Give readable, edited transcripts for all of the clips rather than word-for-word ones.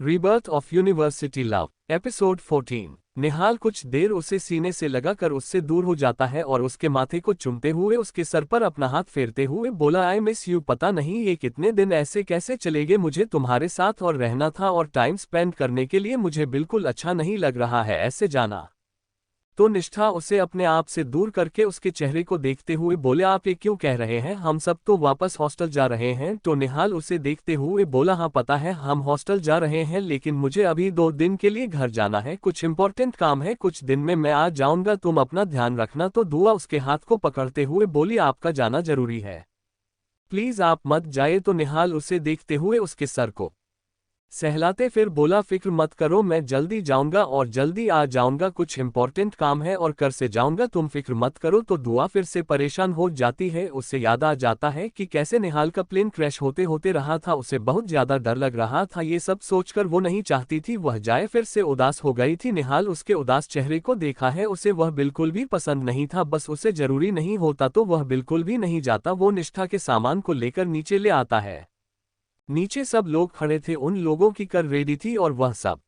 Rebirth of university love episode 14। निहाल कुछ देर उसे सीने से लगाकर उससे दूर हो जाता है और उसके माथे को चूमते हुए उसके सर पर अपना हाथ फेरते हुए बोला, आई मिस यू। पता नहीं ये कितने दिन ऐसे कैसे चले गए, मुझे तुम्हारे साथ और रहना था और टाइम स्पेंड करने के लिए मुझे बिल्कुल अच्छा नहीं लग रहा है ऐसे जाना। तो निष्ठा उसे अपने आप से दूर करके उसके चेहरे को देखते हुए बोले, आप ये क्यों कह रहे हैं, हम सब तो वापस हॉस्टल जा रहे हैं। तो निहाल उसे देखते हुए बोला, हाँ पता है हम हॉस्टल जा रहे हैं, लेकिन मुझे अभी 2 दिन के लिए घर जाना है, कुछ इंपॉर्टेंट काम है, कुछ दिन में मैं आ जाऊंगा, तुम अपना ध्यान रखना। तो दुआ उसके हाथ को पकड़ते हुए बोली, आपका जाना जरूरी है, प्लीज आप मत जाइए। तो निहाल उसे देखते हुए उसके सर को सहलाते फिर बोला, फिक्र मत करो, मैं जल्दी जाऊंगा और जल्दी आ जाऊंगा, कुछ इंपॉर्टेंट काम है और कर से जाऊंगा, तुम फिक्र मत करो। तो दुआ फिर से परेशान हो जाती है, उससे याद आ जाता है कि कैसे निहाल का प्लेन क्रैश होते होते रहा था, उसे बहुत ज्यादा डर लग रहा था। ये सब सोचकर वो नहीं चाहती थी वह जाए, फिर से उदास हो गई थी। निहाल उसके उदास चेहरे को देखा है, उसे वह बिल्कुल भी पसंद नहीं था, बस उसे जरूरी नहीं होता तो वह बिल्कुल भी नहीं जाता। वो निष्ठा के सामान को लेकर नीचे ले आता है। नीचे सब लोग खड़े थे, उन लोगों की कर रेडी थी और वह सब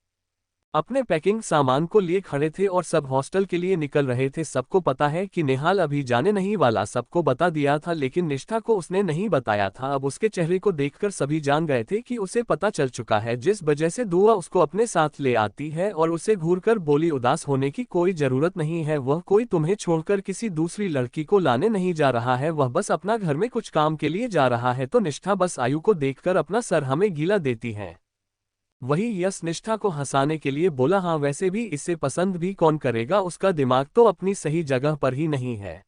अपने पैकिंग सामान को लिए खड़े थे और सब हॉस्टल के लिए निकल रहे थे। सबको पता है कि निहाल अभी जाने नहीं वाला, सबको बता दिया था, लेकिन निष्ठा को उसने नहीं बताया था। अब उसके चेहरे को देखकर सभी जान गए थे कि उसे पता चल चुका है, जिस वजह से दुआ उसको अपने साथ ले आती है और उसे घूरकर बोली, उदास होने की कोई जरूरत नहीं है, वह कोई तुम्हें छोड़कर किसी दूसरी लड़की को लाने नहीं जा रहा है, वह बस अपना घर में कुछ काम के लिए जा रहा है। तो निष्ठा बस आयु को देखकर अपना सर हमें गीला देती है। वही यश निष्ठा को हंसाने के लिए बोला, हाँ वैसे भी इसे पसंद भी कौन करेगा, उसका दिमाग तो अपनी सही जगह पर ही नहीं है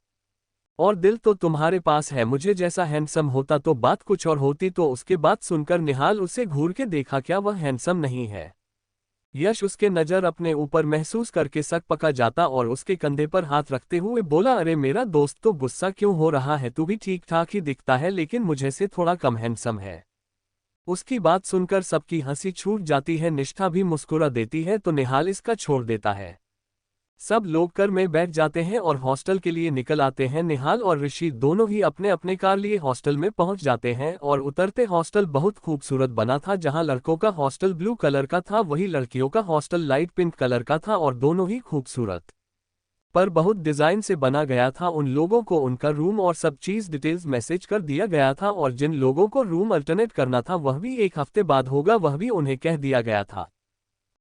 और दिल तो तुम्हारे पास है, मुझे जैसा हैंडसम होता तो बात कुछ और होती। तो उसके बात सुनकर निहाल उसे घूर के देखा, क्या वह हैंडसम नहीं है। यश उसके नजर अपने ऊपर महसूस करके सक पका जाता और उसके कंधे पर हाथ रखते हुए बोला, अरे मेरा दोस्त तो गुस्सा क्यों हो रहा है, तू भी ठीक ठाक ही दिखता है लेकिन मुझे से थोड़ा कम हैंडसम है। उसकी बात सुनकर सबकी हंसी छूट जाती है, निष्ठा भी मुस्कुरा देती है, तो निहाल इसका छोड़ देता है। सब लोग कर में बैठ जाते हैं और हॉस्टल के लिए निकल आते हैं। निहाल और ऋषि दोनों ही अपने अपने कार लिए हॉस्टल में पहुंच जाते हैं और उतरते हॉस्टल बहुत खूबसूरत बना था। जहां लड़कों का हॉस्टल ब्लू कलर का था, वही लड़कियों का हॉस्टल लाइट पिंक कलर का था और दोनों ही खूबसूरत पर बहुत डिजाइन से बना गया था। उन लोगों को उनका रूम और सब चीज डिटेल्स मैसेज कर दिया गया था और जिन लोगों को रूम अल्टरनेट करना था वह भी 1 हफ्ते बाद होगा, वह भी उन्हें कह दिया गया था।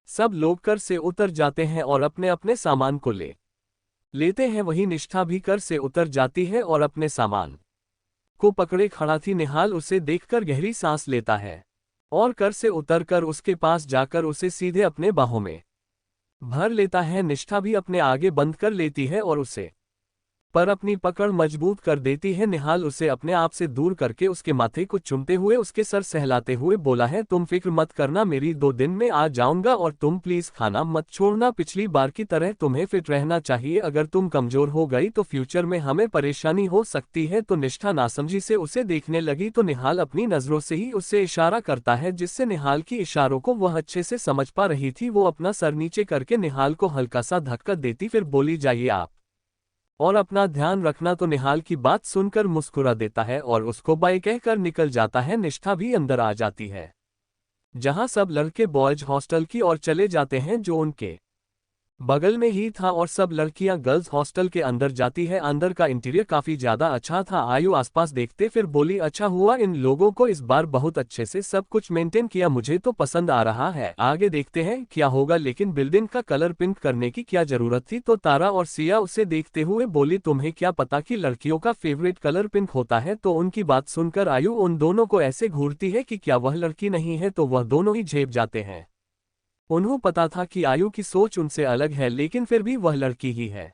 सब लोग कर से उतर जाते हैं और अपने अपने सामान को लेते हैं। वही निष्ठा भी कर से उतर जाती है और अपने सामान को पकड़े खड़ा थी। निहाल उसे देखकर गहरी सांस लेता है और कर से उतरकर उसके पास जाकर उसे सीधे अपने बाहों में भर लेता है। निष्ठा भी अपने आगे बंद कर लेती है और उसे पर अपनी पकड़ मजबूत कर देती है। निहाल उसे अपने आप से दूर करके उसके माथे को चूमते हुए उसके सर सहलाते हुए बोला है, तुम फिक्र मत करना, मेरी 2 दिन में आ जाऊंगा और तुम प्लीज खाना मत छोड़ना, पिछली बार की तरह तुम्हें फिट रहना चाहिए, अगर तुम कमजोर हो गई तो फ्यूचर में हमें परेशानी हो सकती है। तो निष्ठा नासमझी से उसे देखने लगी, तो निहाल अपनी नजरों से ही उससे इशारा करता है, जिससे निहाल की इशारों को वह अच्छे से समझ पा रही थी। वो अपना सर नीचे करके निहाल को हल्का सा धक्का देती फिर बोली, जाइए आप और अपना ध्यान रखना। तो निहाल की बात सुनकर मुस्कुरा देता है और उसको बाय कहकर निकल जाता है। निष्ठा भी अंदर आ जाती है, जहां सब लड़के बॉयज हॉस्टल की ओर चले जाते हैं जो उनके बगल में ही था और सब लड़कियां गर्ल्स हॉस्टल के अंदर जाती है। अंदर का इंटीरियर काफी ज्यादा अच्छा था। आयु आसपास देखते फिर बोली, अच्छा हुआ इन लोगों को इस बार बहुत अच्छे से सब कुछ मेंटेन किया, मुझे तो पसंद आ रहा है, आगे देखते हैं क्या होगा, लेकिन बिल्डिंग का कलर पिंक करने की क्या जरूरत थी। तो तारा और सिया उसे देखते हुए बोली, तुम्हें क्या पता कि लड़कियों का फेवरेट कलर पिंक होता है। तो उनकी बात सुनकर आयु उन दोनों को ऐसे घूरती है कि क्या वह लड़की नहीं है, तो वह दोनों ही झेप जाते हैं। उन्हें पता था कि आयु की सोच उनसे अलग है, लेकिन फिर भी वह लड़की ही है।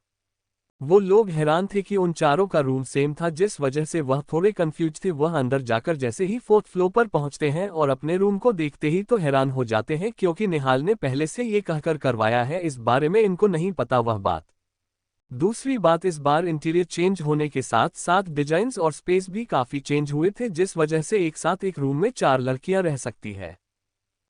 वो लोग हैरान थे कि उन चारों का रूम सेम था, जिस वजह से वह थोड़े कंफ्यूज थे। वह अंदर जाकर जैसे ही 4th फ्लोर पर पहुंचते हैं और अपने रूम को देखते ही तो हैरान हो जाते हैं, क्योंकि निहाल ने पहले से ये कहकर करवाया है, इस बारे में इनको नहीं पता वह बात। दूसरी बात, इस बार इंटीरियर चेंज होने के साथ साथ डिजाइन्स और स्पेस भी काफी चेंज हुए थे, जिस वजह से एक साथ एक रूम में 4 लड़कियां रह सकती है।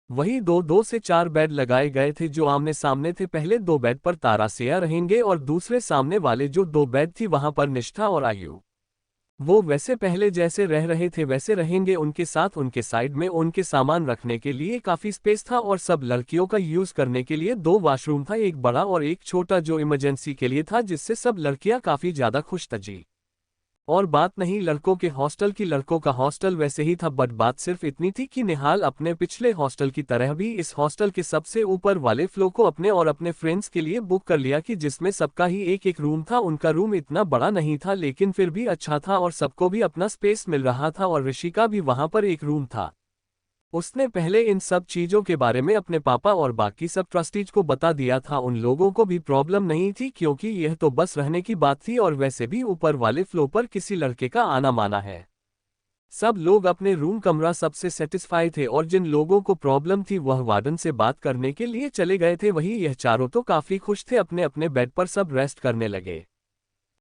वही 2-2 से 4 बेड लगाए गए थे जो आमने सामने थे। पहले 2 बेड पर तारा सिया रहेंगे और दूसरे सामने वाले जो 2 बेड थी वहां पर निष्ठा और आयु वो वैसे पहले जैसे रह रहे थे वैसे रहेंगे, उनके साथ उनके साइड में उनके सामान रखने के लिए काफी स्पेस था और सब लड़कियों का यूज करने के लिए 2 वॉशरूम था, एक बड़ा और एक छोटा जो इमरजेंसी के लिए था, जिससे सब लड़कियां काफी ज्यादा खुश थी। और बात नहीं लड़कों के हॉस्टल की, लड़कों का हॉस्टल वैसे ही था, बट बात सिर्फ इतनी थी कि निहाल अपने पिछले हॉस्टल की तरह भी इस हॉस्टल के सबसे ऊपर वाले फ्लोर को अपने और अपने फ्रेंड्स के लिए बुक कर लिया, कि जिसमें सबका ही एक एक रूम था। उनका रूम इतना बड़ा नहीं था लेकिन फिर भी अच्छा था और सबको भी अपना स्पेस मिल रहा था, और ऋषि का भी वहां पर एक रूम था। उसने पहले इन सब चीजों के बारे में अपने पापा और बाकी सब ट्रस्टीज को बता दिया था। उन लोगों को भी प्रॉब्लम नहीं थी क्योंकि यह तो बस रहने की बात थी, और वैसे भी ऊपर वाले फ्लोर पर किसी लड़के का आना माना है। सब लोग अपने रूम कमरा सबसे सेटिस्फाई थे, और जिन लोगों को प्रॉब्लम थी वह वार्डन से बात करने के लिए चले गए थे। वही यह चारों तो काफी खुश थे, अपने अपने बेड पर सब रेस्ट करने लगे।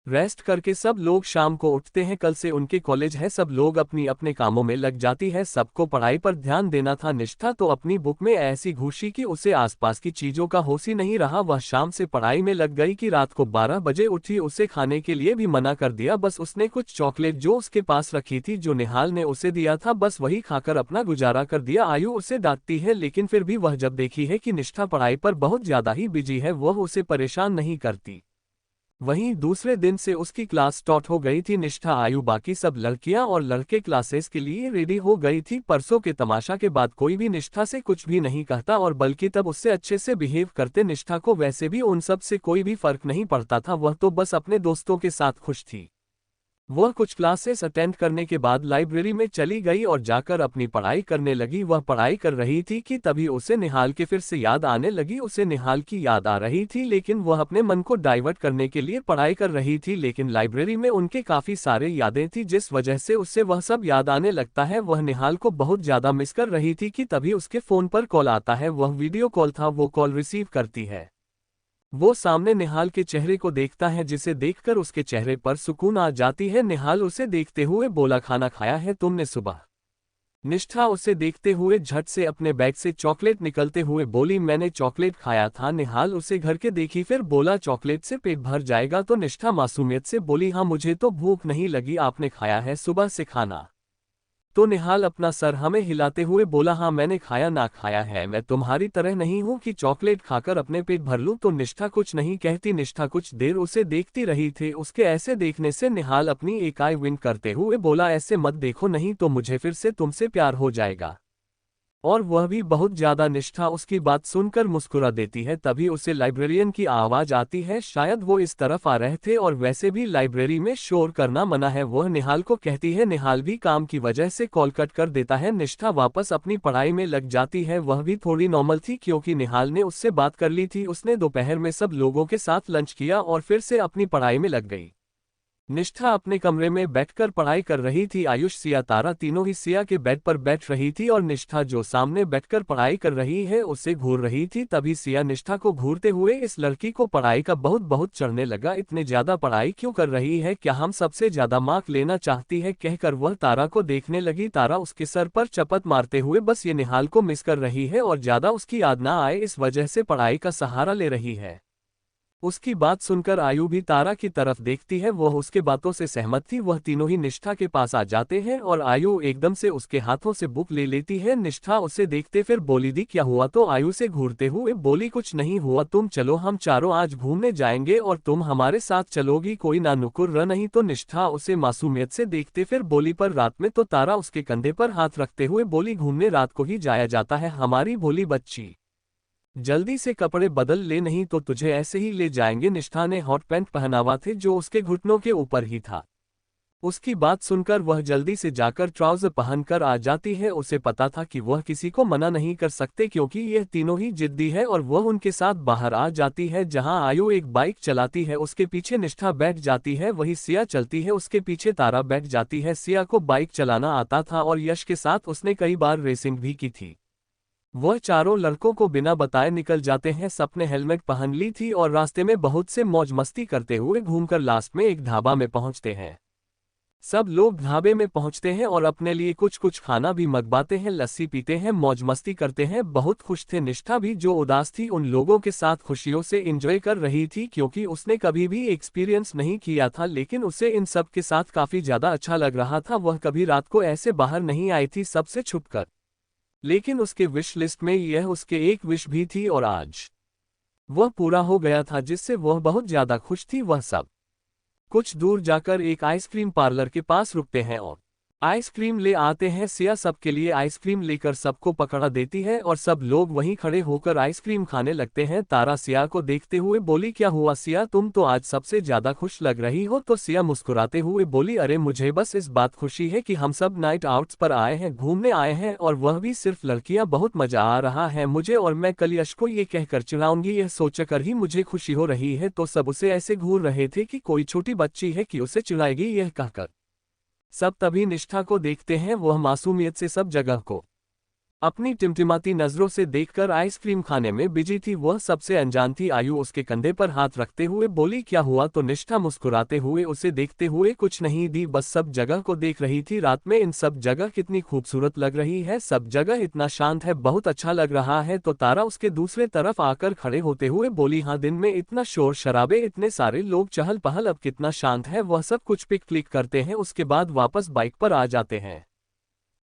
रेस्ट करके सब लोग शाम को उठते हैं, कल से उनके कॉलेज है, सब लोग अपनी अपने कामों में लग जाती है। सबको पढ़ाई पर ध्यान देना था। निष्ठा तो अपनी बुक में ऐसी घुसी कि उसे आसपास की चीजों का होश ही नहीं रहा। वह शाम से पढ़ाई में लग गई कि रात को 12 बजे उठी। उसे खाने के लिए भी मना कर दिया, बस उसने कुछ चॉकलेट जो उसके पास रखी थी, जो निहाल ने उसे दिया था, बस वही खाकर अपना गुजारा कर दिया। आयु उसे डांटती है लेकिन फिर भी वह जब देखी है कि निष्ठा पढ़ाई पर बहुत ज्यादा ही बिजी है, वह उसे परेशान नहीं करती। वहीं दूसरे दिन से उसकी क्लास स्टार्ट हो गई थी। निष्ठा, आयु, बाकी सब लड़कियां और लड़के क्लासेस के लिए रेडी हो गई थी। परसों के तमाशा के बाद कोई भी निष्ठा से कुछ भी नहीं कहता, और बल्कि तब उससे अच्छे से बिहेव करते। निष्ठा को वैसे भी उन सब से कोई भी फर्क नहीं पड़ता था, वह तो बस अपने दोस्तों के साथ खुश थी। वह कुछ क्लासेस अटेंड करने के बाद लाइब्रेरी में चली गई और जाकर अपनी पढ़ाई करने लगी। वह पढ़ाई कर रही थी कि तभी उसे निहाल के फिर से याद आने लगी। उसे निहाल की याद आ रही थी लेकिन वह अपने मन को डाइवर्ट करने के लिए पढ़ाई कर रही थी। लेकिन लाइब्रेरी में उनके काफी सारे यादें थी, जिस वजह से उससे वह सब याद आने लगता है। वह निहाल को बहुत ज्यादा मिस कर रही थी कि तभी उसके फोन पर कॉल आता है। वह वीडियो कॉल था, वो कॉल रिसीव करती है। वो सामने निहाल के चेहरे को देखता है, जिसे देखकर उसके चेहरे पर सुकून आ जाती है। निहाल उसे देखते हुए बोला, खाना खाया है तुमने सुबह? निष्ठा उसे देखते हुए झट से अपने बैग से चॉकलेट निकलते हुए बोली, मैंने चॉकलेट खाया था। निहाल उसे घर के देखी, फिर बोला, चॉकलेट से पेट भर जाएगा? तो निष्ठा मासूमियत से बोली, हाँ मुझे तो भूख नहीं लगी, आपने खाया है सुबह से खाना? तो निहाल अपना सर हमें हिलाते हुए बोला, हाँ मैंने खाया ना खाया है, मैं तुम्हारी तरह नहीं हूं कि चॉकलेट खाकर अपने पेट भर लूं। तो निष्ठा कुछ नहीं कहती। निष्ठा कुछ देर उसे देखती रही थी। उसके ऐसे देखने से निहाल अपनी एक आई विंक करते हुए बोला, ऐसे मत देखो, नहीं तो मुझे फिर से तुमसे प्यार हो जाएगा। और वह भी बहुत ज्यादा। निष्ठा उसकी बात सुनकर मुस्कुरा देती है। तभी उसे लाइब्रेरियन की आवाज आती है, शायद वो इस तरफ आ रहे थे, और वैसे भी लाइब्रेरी में शोर करना मना है। वह निहाल को कहती है। निहाल भी काम की वजह से कॉल कट कर देता है। निष्ठा वापस अपनी पढ़ाई में लग जाती है। वह भी थोड़ी नॉर्मल थी क्योंकि निहाल ने उससे बात कर ली थी। उसने दोपहर में सब लोगों के साथ लंच किया और फिर से अपनी पढ़ाई में लग गई। निष्ठा अपने कमरे में बैठकर पढ़ाई कर रही थी। आयुष, सिया, तारा तीनों ही सिया के बेड पर बैठ रही थी, और निष्ठा जो सामने बैठकर पढ़ाई कर रही है उसे घूर रही थी। तभी सिया निष्ठा को घूरते हुए, इस लड़की को पढ़ाई का बहुत बहुत चढ़ने लगा, इतने ज्यादा पढ़ाई क्यों कर रही है, क्या हम सबसे ज्यादा मार्क लेना चाहती है, कहकर वह तारा को देखने लगी। तारा उसके सर पर चपत मारते हुए बस ये निहाल को मिस कर रही है और ज्यादा उसकी याद ना आए इस वजह से पढ़ाई का सहारा ले रही है। उसकी बात सुनकर आयु भी तारा की तरफ देखती है। वह उसके बातों से सहमत थी। वह तीनों ही निष्ठा के पास आ जाते हैं और आयु एकदम से उसके हाथों से बुक ले लेती है। निष्ठा उसे देखते फिर बोली, दी क्या हुआ? तो आयु से घूरते हुए बोली, कुछ नहीं हुआ, तुम चलो, हम चारों आज घूमने जाएंगे और तुम हमारे साथ चलोगी, कोई ना नुकुर र नहीं। तो निष्ठा उसे मासूमियत से देखते फिर बोली, पर रात में? तो तारा उसके कंधे पर हाथ रखते हुए बोली, घूमने रात को ही जाया जाता है हमारी भोली बच्ची, जल्दी से कपड़े बदल ले, नहीं तो तुझे ऐसे ही ले जाएंगे। निष्ठा ने हॉट पैंट पहनावा थे जो उसके घुटनों के ऊपर ही था। उसकी बात सुनकर वह जल्दी से जाकर ट्राउजर पहनकर आ जाती है। उसे पता था कि वह किसी को मना नहीं कर सकते क्योंकि यह तीनों ही जिद्दी है, और वह उनके साथ बाहर आ जाती है जहां आयु एक बाइक चलाती है, उसके पीछे निष्ठा बैठ जाती है, वही सिया चलती है, उसके पीछे तारा बैठ जाती है। सिया को बाइक चलाना आता था और यश के साथ उसने कई बार रेसिंग भी की थी। वह चारों लड़कों को बिना बताए निकल जाते हैं। सबने हेलमेट पहन ली थी और रास्ते में बहुत से मौज मस्ती करते हुए घूमकर लास्ट में एक ढाबा में पहुंचते हैं। सब लोग ढाबे में पहुंचते हैं और अपने लिए कुछ कुछ खाना भी मंगवाते हैं, लस्सी पीते हैं, मौज मस्ती करते हैं। बहुत खुश थे। निष्ठा भी जो उदास थी उन लोगों के साथ खुशियों से एंजॉय कर रही थी, क्योंकि उसने कभी भी एक्सपीरियंस नहीं किया था, लेकिन उसे इन सब के साथ काफी ज्यादा अच्छा लग रहा था। वह कभी रात को ऐसे बाहर नहीं आई थी सबसे छुपकर, लेकिन उसके विश लिस्ट में यह उसके एक विश भी थी और आज वह पूरा हो गया था, जिससे वह बहुत ज्यादा खुश थी। वह सब कुछ दूर जाकर एक आइसक्रीम पार्लर के पास रुकते हैं और आइसक्रीम ले आते हैं। सिया सबके लिए आइसक्रीम लेकर सबको पकड़ा देती है और सब लोग वहीं खड़े होकर आइसक्रीम खाने लगते हैं। तारा सिया को देखते हुए बोली, क्या हुआ सिया, तुम तो आज सबसे ज्यादा खुश लग रही हो। तो सिया मुस्कुराते हुए बोली, अरे मुझे बस इस बात खुशी है कि हम सब नाइट आउट्स पर आए हैं, घूमने आए हैं, और वह भी सिर्फ लड़कियां। बहुत मजा आ रहा है मुझे, और मैं कल यश को ये कहकर चिढ़ाऊंगी, यह सोचकर ही मुझे खुशी हो रही है। तो सब उसे ऐसे घूर रहे थे कि कोई छोटी बच्ची है कि उसे चिढ़ाएगी, यह कहकर सब तभी निष्ठा को देखते हैं। वह मासूमियत से सब जगह को अपनी टिमटिमाती नजरों से देखकर आइसक्रीम खाने में बिजी थी। वह सबसे अनजान थी। आयु उसके कंधे पर हाथ रखते हुए बोली, क्या हुआ। तो निष्ठा मुस्कुराते हुए उसे देखते हुए कुछ नहीं दी, बस सब जगह को देख रही थी। रात में इन सब जगह कितनी खूबसूरत लग रही है, सब जगह इतना शांत है, बहुत अच्छा लग रहा है। तो तारा उसके दूसरे तरफ आकर खड़े होते हुए बोली, हाँ दिन में इतना शोर शराबे, इतने सारे लोग, चहल पहल, अब कितना शांत है। वह सब कुछ पिक क्लिक करते हैं, उसके बाद वापस बाइक पर आ जाते हैं।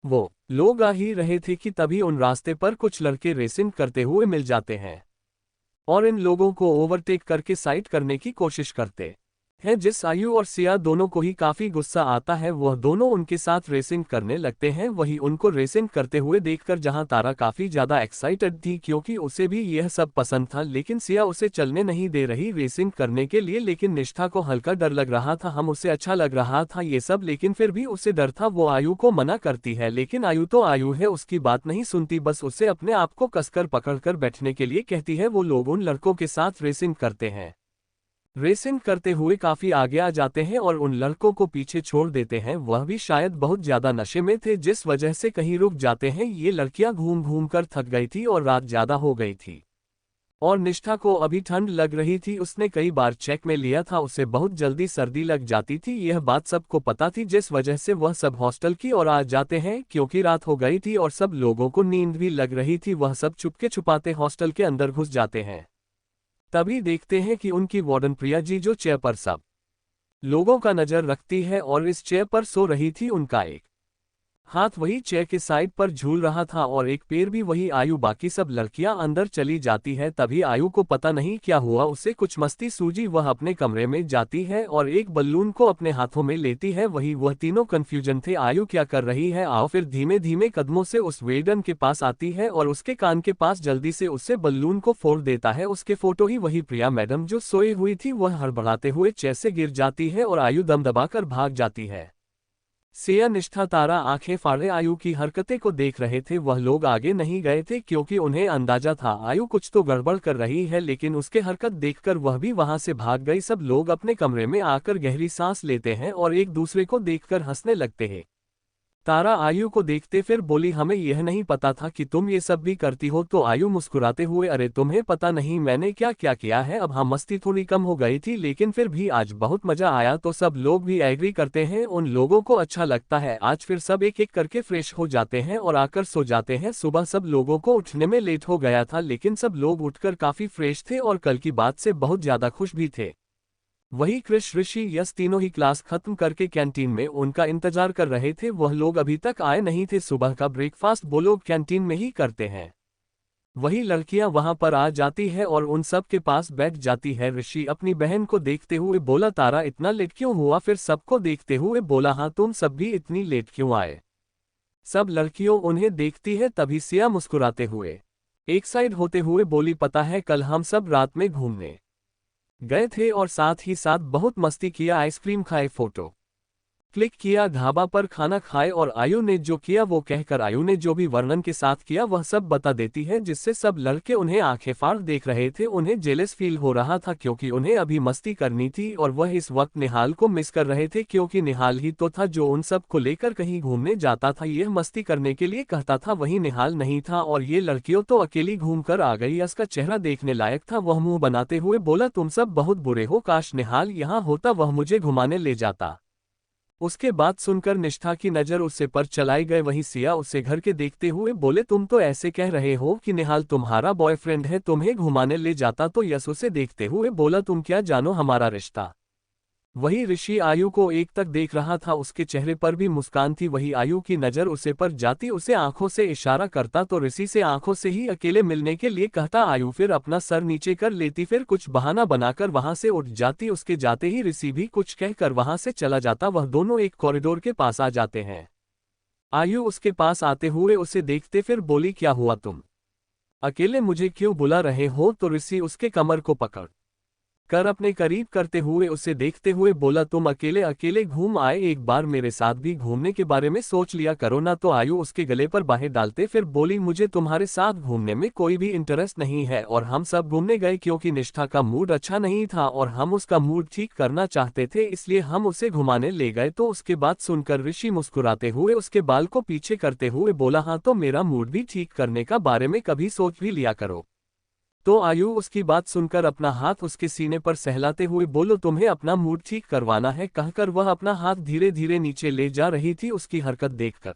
वो लोग आ ही रहे थे कि तभी उन रास्ते पर कुछ लड़के रेसिंग करते हुए मिल जाते हैं और इन लोगों को ओवरटेक करके साइड करने की कोशिश करते हैं। जिस आयु और सिया दोनों को ही काफी गुस्सा आता है, वह दोनों उनके साथ रेसिंग करने लगते हैं। वही उनको रेसिंग करते हुए देखकर जहां तारा काफी ज्यादा एक्साइटेड थी, क्योंकि उसे भी यह सब पसंद था, लेकिन सिया उसे चलने नहीं दे रही रेसिंग करने के लिए। लेकिन निष्ठा को हल्का डर लग रहा था, हम उसे अच्छा लग रहा था ये सब, लेकिन फिर भी उसे डर था। वो आयु को मना करती है, लेकिन आयु तो आयु है, उसकी बात नहीं सुनती, बस उसे अपने आप को कसकर पकड़कर बैठने के लिए कहती है। वो लोग उन लड़कों के साथ रेसिंग करते हैं, रेसिंग करते हुए काफी आगे आ जाते हैं और उन लड़कों को पीछे छोड़ देते हैं। वह भी शायद बहुत ज्यादा नशे में थे, जिस वजह से कहीं रुक जाते हैं। ये लड़कियां घूम घूम कर थक गई थी और रात ज्यादा हो गई थी, और निष्ठा को अभी ठंड लग रही थी। उसने कई बार चेक में लिया था, उसे बहुत जल्दी सर्दी लग जाती थी। यह बात सबको पता थी, जिस वजह से वह सब हॉस्टल की ओर आ जाते हैं, क्योंकि रात हो गई थी और सब लोगों को नींद भी लग रही थी। वह सब चुपके छुपाते हॉस्टल के अंदर घुस जाते हैं। तभी देखते हैं कि उनकी वार्डन प्रिया जी जो चेयर पर सब लोगों का नजर रखती है और इस चेयर पर सो रही थी, उनका एक हाथ वही चेयर के साइड पर झूल रहा था और एक पैर भी वही। आयु बाकी सब लड़कियां अंदर चली जाती है। तभी आयु को पता नहीं क्या हुआ, उसे कुछ मस्ती सूझी, वह अपने कमरे में जाती है और एक बल्लून को अपने हाथों में लेती है। वही वह तीनों कंफ्यूजन थे, आयु क्या कर रही है। आओ फिर धीमे धीमे कदमों से उस वेडन के पास आती है और उसके कान के पास जल्दी से उससे बल्लून को फोड़ देता है। उसके फोटो ही वही प्रिया मैडम जो सोई हुई थी, वह हड़बड़ाते हुए चेयर से गिर जाती है और आयु दम दबाकर भाग जाती है। सिया, निष्ठा, तारा आंखें फाड़े आयु की हरकतें को देख रहे थे। वह लोग आगे नहीं गए थे, क्योंकि उन्हें अंदाजा था आयु कुछ तो गड़बड़ कर रही है, लेकिन उसके हरकत देखकर वह भी वहां से भाग गई। सब लोग अपने कमरे में आकर गहरी सांस लेते हैं और एक दूसरे को देखकर हंसने लगते हैं। तारा आयु को देखते फिर बोली, हमें यह नहीं पता था कि तुम ये सब भी करती हो। तो आयु मुस्कुराते हुए, अरे तुम्हें पता नहीं मैंने क्या क्या किया है। अब हाँ, मस्ती थोड़ी कम हो गई थी, लेकिन फिर भी आज बहुत मजा आया। तो सब लोग भी एग्री करते हैं, उन लोगों को अच्छा लगता है। आज फिर सब एक एक करके फ्रेश हो जाते हैं और आकर सो जाते हैं। सुबह सब लोगों को उठने में लेट हो गया था, लेकिन सब लोग उठकर काफी फ्रेश थे और कल की बात से बहुत ज्यादा खुश भी थे। वही कृष, ऋषि, यश तीनों ही क्लास खत्म करके कैंटीन में उनका इंतजार कर रहे थे। वह लोग अभी तक आए नहीं थे। सुबह का ब्रेकफास्ट वो लोग कैंटीन में ही करते हैं। वही लड़कियां वहां पर आ जाती है और उन सब के पास बैठ जाती है। ऋषि अपनी बहन को देखते हुए बोला, तारा इतना लेट क्यों हुआ। फिर सबको देखते हुए बोला, हाँ तुम सब भी इतनी लेट क्यों आए। सब लड़कियों उन्हें देखती है। तभी सिया मुस्कुराते हुए एक साइड होते हुए बोली, पता है कल हम सब रात में घूमने गए थे और साथ ही साथ बहुत मस्ती किया, आइसक्रीम खाए, फोटो क्लिक किया, ढाबा पर खाना खाए, और आयु ने जो किया वो कहकर आयु ने जो भी वर्णन के साथ किया वह सब बता देती है, जिससे सब लड़के उन्हें आंखें फाड़ देख रहे थे। उन्हें जेलस फील हो रहा था, क्योंकि उन्हें अभी मस्ती करनी थी और वह इस वक्त निहाल को मिस कर रहे थे, क्योंकि निहाल ही तो था जो उन सब को लेकर कहीं घूमने जाता था, यह मस्ती करने के लिए कहता था। वही निहाल नहीं था और ये लड़कियों तो अकेली घूम कर आ गई। उसका चेहरा देखने लायक था। वह मुंह बनाते हुए बोला, तुम सब बहुत बुरे हो, काश निहाल यहाँ होता, वह मुझे घुमाने ले जाता। उसके बात सुनकर निष्ठा की नज़र उससे पर चलाई गए। वहीं सिया उसे घर के देखते हुए बोले, तुम तो ऐसे कह रहे हो कि निहाल तुम्हारा बॉयफ्रेंड है, तुम्हें घुमाने ले जाता। तो यश उसे देखते हुए बोला, तुम क्या जानो हमारा रिश्ता। वही ऋषि आयु को एक तक देख रहा था, उसके चेहरे पर भी मुस्कान थी। वही आयु की नज़र उसे पर जाती, उसे आंखों से इशारा करता तो ऋषि से आंखों से ही अकेले मिलने के लिए कहता। आयु फिर अपना सर नीचे कर लेती, फिर कुछ बहाना बनाकर वहां से उठ जाती। उसके जाते ही ऋषि भी कुछ कहकर वहां से चला जाता। वह दोनों एक कॉरिडोर के पास आ जाते हैं। आयु उसके पास आते हुए उसे देखते फिर बोली, क्या हुआ, तुम अकेले मुझे क्यों बुला रहे हो। तो ऋषि उसके कमर को पकड़ कर अपने करीब करते हुए उसे देखते हुए बोला, तुम अकेले अकेले घूम आए, एक बार मेरे साथ भी घूमने के बारे में सोच लिया करो ना। तो आयु उसके गले पर बाहें डालते फिर बोली, मुझे तुम्हारे साथ घूमने में कोई भी इंटरेस्ट नहीं है। और हम सब घूमने गए क्योंकि निष्ठा का मूड अच्छा नहीं था और हम उसका मूड ठीक करना चाहते थे, इसलिए हम उसे घुमाने ले गए। तो उसके बात सुनकर ऋषि मुस्कुराते हुए उसके बाल को पीछे करते हुए बोला, हाँ तो मेरा मूड भी ठीक करने का बारे में कभी सोच भी लिया करो। तो आयु उसकी बात सुनकर अपना हाथ उसके सीने पर सहलाते हुए बोलो, तुम्हें अपना मूड ठीक करवाना है, कहकर वह अपना हाथ धीरे धीरे नीचे ले जा रही थी। उसकी हरकत देखकर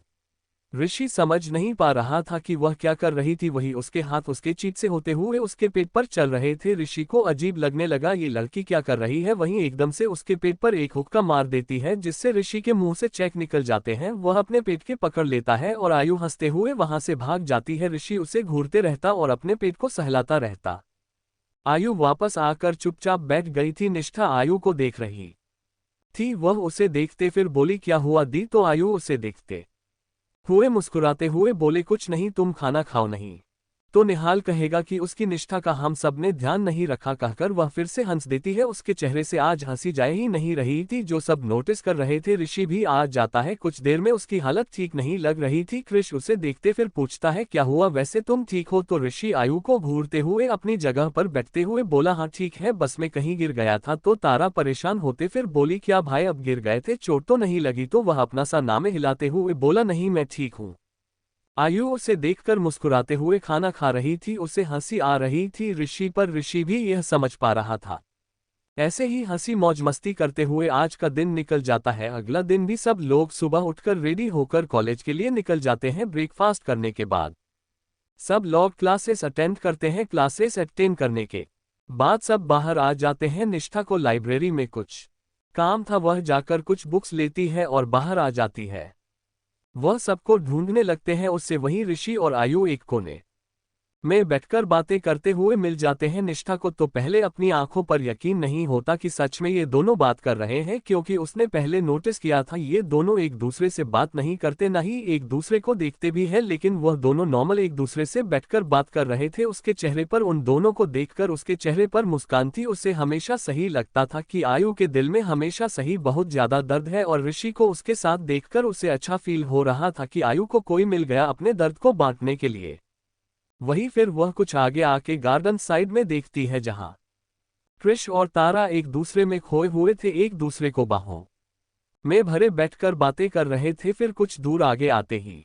ऋषि समझ नहीं पा रहा था कि वह क्या कर रही थी। वही उसके हाथ उसके चीत से होते हुए उसके पेट पर चल रहे थे। ऋषि को अजीब लगने लगा, ये लड़की क्या कर रही है। वहीं एकदम से उसके पेट पर एक हुक्का मार देती है, जिससे ऋषि के मुंह से चैक निकल जाते हैं। वह अपने पेट के पकड़ लेता है और आयु हंसते हुए वहां से भाग जाती है। ऋषि उसे घूरते रहता और अपने पेट को सहलाता रहता। आयु वापस आकर चुपचाप बैठ गई थी। निष्ठा आयु को देख रही थी। वह उसे देखते फिर बोली, क्या हुआ दी। तो आयु उसे देखते हुए मुस्कुराते हुए बोले, कुछ नहीं, तुम खाना खाओ नहीं तो निहाल कहेगा कि उसकी निष्ठा का हम सब ने ध्यान नहीं रखा। कहकर वह फिर से हंस देती है। उसके चेहरे से आज हंसी जाए ही नहीं रही थी, जो सब नोटिस कर रहे थे। ऋषि भी आ जाता है। कुछ देर में उसकी हालत ठीक नहीं लग रही थी। कृष उसे देखते फिर पूछता है, क्या हुआ, वैसे तुम ठीक हो। तो ऋषि आयु को घूरते हुए अपनी जगह पर बैठते हुए बोला, हाँ ठीक है, बस मैं कहीं गिर गया था। तो तारा परेशान होते फिर बोली, क्या भाई अब गिर गए थे, चोट तो नहीं लगी। तो वह अपना सा नामे हिलाते हुए बोला, नहीं मैं ठीक हूँ। आयु उसे देखकर मुस्कुराते हुए खाना खा रही थी। उसे हंसी आ रही थी ऋषि पर। ऋषि भी यह समझ पा रहा था। ऐसे ही हंसी मौज मस्ती करते हुए आज का दिन निकल जाता है। अगला दिन भी सब लोग सुबह उठकर रेडी होकर कॉलेज के लिए निकल जाते हैं। ब्रेकफास्ट करने के बाद सब लोग क्लासेस अटेंड करते हैं। क्लासेस अटेंड करने के बाद सब बाहर आ जाते हैं। निष्ठा को लाइब्रेरी में कुछ काम था, वह जाकर कुछ बुक्स लेती है और बाहर आ जाती है। वह सबको ढूंढने लगते हैं। उससे वहीं ऋषि और आयु एक कोने में बैठकर बातें करते हुए मिल जाते हैं। निष्ठा को तो पहले अपनी आंखों पर यकीन नहीं होता कि सच में ये दोनों बात कर रहे हैं, क्योंकि उसने पहले नोटिस किया था ये दोनों एक दूसरे से बात नहीं करते, न ही एक दूसरे को देखते भी है। लेकिन वह दोनों नॉर्मल एक दूसरे से बैठकर बात कर रहे थे। उसके चेहरे पर उन दोनों को देखकर उसके चेहरे पर मुस्कान थी। उसे हमेशा सही लगता था कि आयु के दिल में हमेशा सही बहुत ज्यादा दर्द है, और ऋषि को उसके साथ देखकर उसे अच्छा फील हो रहा था कि आयु को कोई मिल गया अपने दर्द को बांटने के लिए। वही फिर वह कुछ आगे आके गार्डन साइड में देखती है, जहां कृष और तारा एक दूसरे में खोए हुए थे, एक दूसरे को बाहों में भरे बैठकर बातें कर रहे थे। फिर कुछ दूर आगे आते ही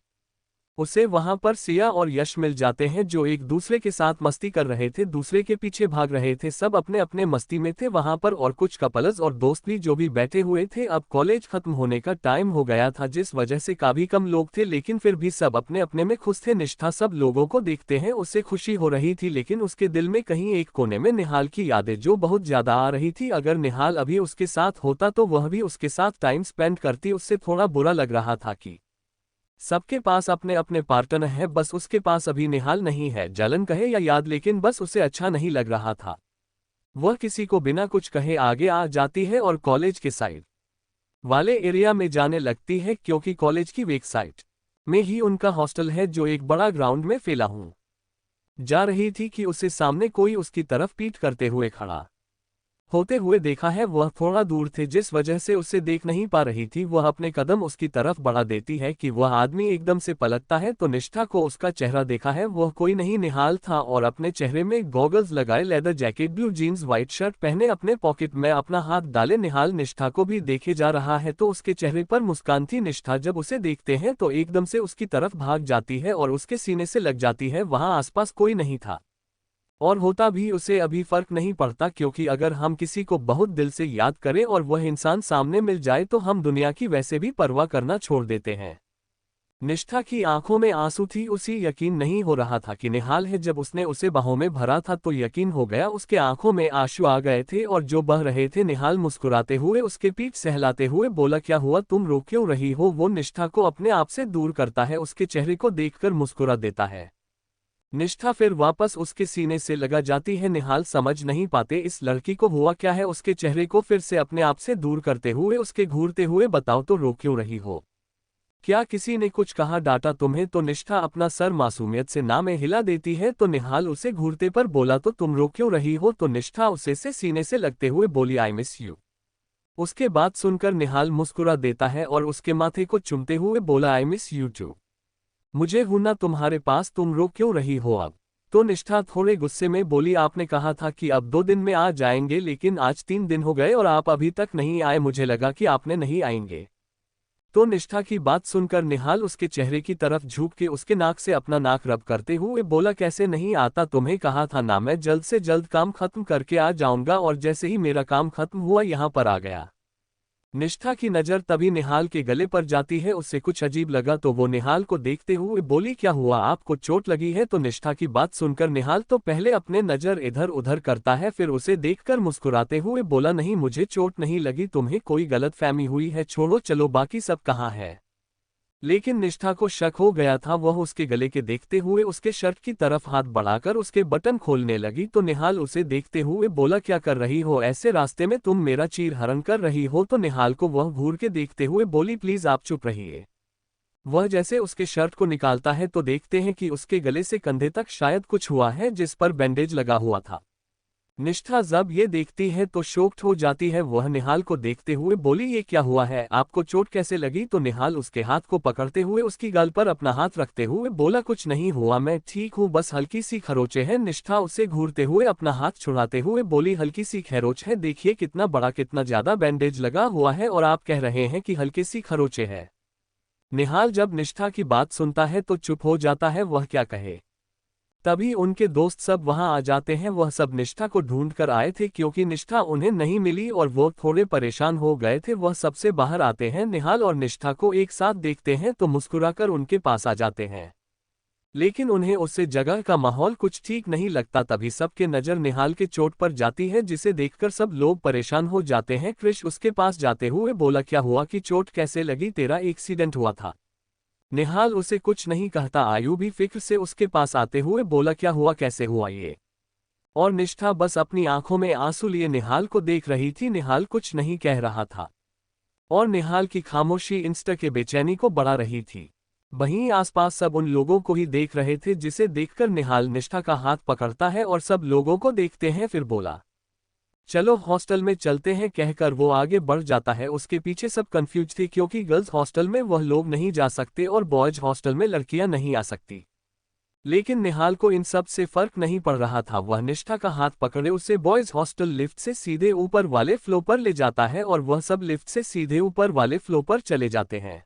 उसे वहां पर सिया और यश मिल जाते हैं, जो एक दूसरे के साथ मस्ती कर रहे थे, दूसरे के पीछे भाग रहे थे। सब अपने अपने मस्ती में थे वहां पर, और कुछ कपल्स और दोस्त भी जो भी बैठे हुए थे। अब कॉलेज खत्म होने का टाइम हो गया था, जिस वजह से काफी कम लोग थे, लेकिन फिर भी सब अपने अपने में खुश थे। निष्ठा सब लोगों को देखते हैं उसे खुशी हो रही थी, लेकिन उसके दिल में कहीं एक कोने में निहाल की यादें जो बहुत ज्यादा आ रही थी। अगर निहाल अभी उसके साथ होता तो वह भी उसके साथ टाइम स्पेंड करती। उससे थोड़ा बुरा लग रहा था कि सबके पास अपने अपने पार्टनर है, बस उसके पास अभी निहाल नहीं है। जलन कहे या याद, लेकिन बस उसे अच्छा नहीं लग रहा था। वह किसी को बिना कुछ कहे आगे आ जाती है और कॉलेज के साइड वाले एरिया में जाने लगती है, क्योंकि कॉलेज की बैक साइड में ही उनका हॉस्टल है, जो एक बड़ा ग्राउंड में फैला हूं जा रही थी कि उसे सामने कोई उसकी तरफ पीठ करते हुए खड़ा होते हुए देखा है। वह थोड़ा दूर थे, जिस वजह से उसे देख नहीं पा रही थी। वह अपने कदम उसकी तरफ बढ़ा देती है कि वह आदमी एकदम से पलटता है, तो निष्ठा को उसका चेहरा देखा है। वह कोई नहीं निहाल था, और अपने चेहरे में गॉगल्स लगाए, leather jacket, blue jeans, white shirt पहने, अपने पॉकेट में अपना हाथ डाले निहाल निष्ठा को भी देखे जा रहा है, तो उसके चेहरे पर मुस्कान थी। निष्ठा जब उसे देखते हैं तो एकदम से उसकी तरफ भाग जाती है और उसके सीने से लग जाती है। वहां आसपास कोई नहीं था। और होता भी उसे अभी फर्क नहीं पड़ता, क्योंकि अगर हम किसी को बहुत दिल से याद करें और वह इंसान सामने मिल जाए तो हम दुनिया की वैसे भी परवाह करना छोड़ देते हैं। निष्ठा की आंखों में आंसू थी, उसे यकीन नहीं हो रहा था कि निहाल है। जब उसने उसे बाहों में भरा था तो यकीन हो गया, उसके आंखों में आंसू आ गए थे और जो बह रहे थे। निहाल मुस्कुराते हुए उसके पीठ सहलाते हुए बोला, क्या हुआ, तुम रो क्यों रही हो? वो निष्ठा को अपने आप से दूर करता है, उसके चेहरे को देखकर मुस्कुरा देता है। निष्ठा फिर वापस उसके सीने से लगा जाती है। निहाल समझ नहीं पाते इस लड़की को हुआ क्या है, उसके चेहरे को फिर से अपने आप से दूर करते हुए उसके घूरते हुए, बताओ तो रो क्यों रही हो? क्या किसी ने कुछ कहा, डांटा तुम्हें? तो निष्ठा अपना सर मासूमियत से ना में हिला देती है। तो निहाल उसे घूरते पर बोला, तो तुम रो क्यों रही हो? तो निष्ठा उसे से सीने से लगते हुए बोली, आई मिस यू। उसके बात सुनकर निहाल मुस्कुरा देता है और उसके माथे को चूमते हुए बोला, आई मिस यू टू। मुझे हूं ना तुम्हारे पास, तुम रो क्यों रही हो अब? तो निष्ठा थोड़े गुस्से में बोली, आपने कहा था कि अब 2 दिन में आ जाएंगे, लेकिन आज 3 दिन हो गए और आप अभी तक नहीं आए, मुझे लगा कि आपने नहीं आएंगे। तो निष्ठा की बात सुनकर निहाल उसके चेहरे की तरफ झुक के उसके नाक से अपना नाक रब करते हुए बोला, कैसे नहीं आता, तुम्हें कहा था ना मैं जल्द से जल्द काम खत्म करके आ जाऊंगा, और जैसे ही मेरा काम खत्म हुआ यहां पर आ गया। निष्ठा की नज़र तभी निहाल के गले पर जाती है, उससे कुछ अजीब लगा तो वो निहाल को देखते हुए बोली, क्या हुआ, आपको चोट लगी है? तो निष्ठा की बात सुनकर निहाल तो पहले अपने नज़र इधर उधर करता है, फिर उसे देखकर मुस्कुराते हुए बोला, नहीं मुझे चोट नहीं लगी, तुम्हें कोई गलतफहमी हुई है, छोड़ो चलो, बाकी सब कहाँ है? लेकिन निष्ठा को शक हो गया था, वह उसके गले के देखते हुए उसके शर्ट की तरफ हाथ बढ़ाकर उसके बटन खोलने लगी। तो निहाल उसे देखते हुए बोला, क्या कर रही हो, ऐसे रास्ते में तुम मेरा चीर हरण कर रही हो? तो निहाल को वह घूर के देखते हुए बोली, प्लीज आप चुप रहिए। वह जैसे उसके शर्ट को निकालता है तो देखते हैं कि उसके गले से कंधे तक शायद कुछ हुआ है जिस पर बैंडेज लगा हुआ था। निष्ठा जब ये देखती है तो शॉक्ड हो जाती है, वह निहाल को देखते हुए बोली, ये क्या हुआ है, आपको चोट कैसे लगी? तो निहाल उसके हाथ को पकड़ते हुए उसकी गाल पर अपना हाथ रखते हुए बोला, कुछ नहीं हुआ, मैं ठीक हूँ, बस हल्की सी खरोचे है। निष्ठा उसे घूरते हुए अपना हाथ छुड़ाते हुए बोली, हल्की सी खरोच है, देखिए कितना बड़ा कितना ज्यादा बैंडेज लगा हुआ है, और आप कह रहे हैं कि हल्की सी खरोचे है। निहाल जब निष्ठा की बात सुनता है तो चुप हो जाता है, वह क्या कहे। तभी उनके दोस्त सब वहां आ जाते हैं, वह सब निष्ठा को ढूंढ कर आए थे क्योंकि निष्ठा उन्हें नहीं मिली और वो थोड़े परेशान हो गए थे। वह सबसे बाहर आते हैं, निहाल और निष्ठा को एक साथ देखते हैं तो मुस्कुराकर उनके पास आ जाते हैं, लेकिन उन्हें उससे जगह का माहौल कुछ ठीक नहीं लगता। तभी सबके नज़र निहाल के चोट पर जाती है, जिसे देखकर सब लोग परेशान हो जाते हैं। क्रिश उसके पास जाते हुए बोला, क्या हुआ कि चोट कैसे लगी, तेरा एक्सीडेंट हुआ था? निहाल उसे कुछ नहीं कहता। आयु भी फिक्र से उसके पास आते हुए बोला, क्या हुआ, कैसे हुआ ये? और निष्ठा बस अपनी आंखों में आंसू लिए निहाल को देख रही थी। निहाल कुछ नहीं कह रहा था और निहाल की खामोशी इंस्टा के बेचैनी को बढ़ा रही थी। वहीं आसपास सब उन लोगों को ही देख रहे थे, जिसे देखकर निहाल निष्ठा का हाथ पकड़ता है और सब लोगों को देखते हैं, फिर बोला, चलो हॉस्टल में चलते हैं, कहकर वो आगे बढ़ जाता है। उसके पीछे सब कंफ्यूज थे क्योंकि गर्ल्स हॉस्टल में वह लोग नहीं जा सकते और बॉयज हॉस्टल में लड़कियां नहीं आ सकती। लेकिन निहाल को इन सब से फर्क नहीं पड़ रहा था। वह निष्ठा का हाथ पकड़े उसे बॉयज हॉस्टल लिफ्ट से सीधे ऊपर वाले फ्लोर पर ले जाता है और वह सब लिफ्ट से सीधे ऊपर वाले फ्लोर पर चले जाते हैं।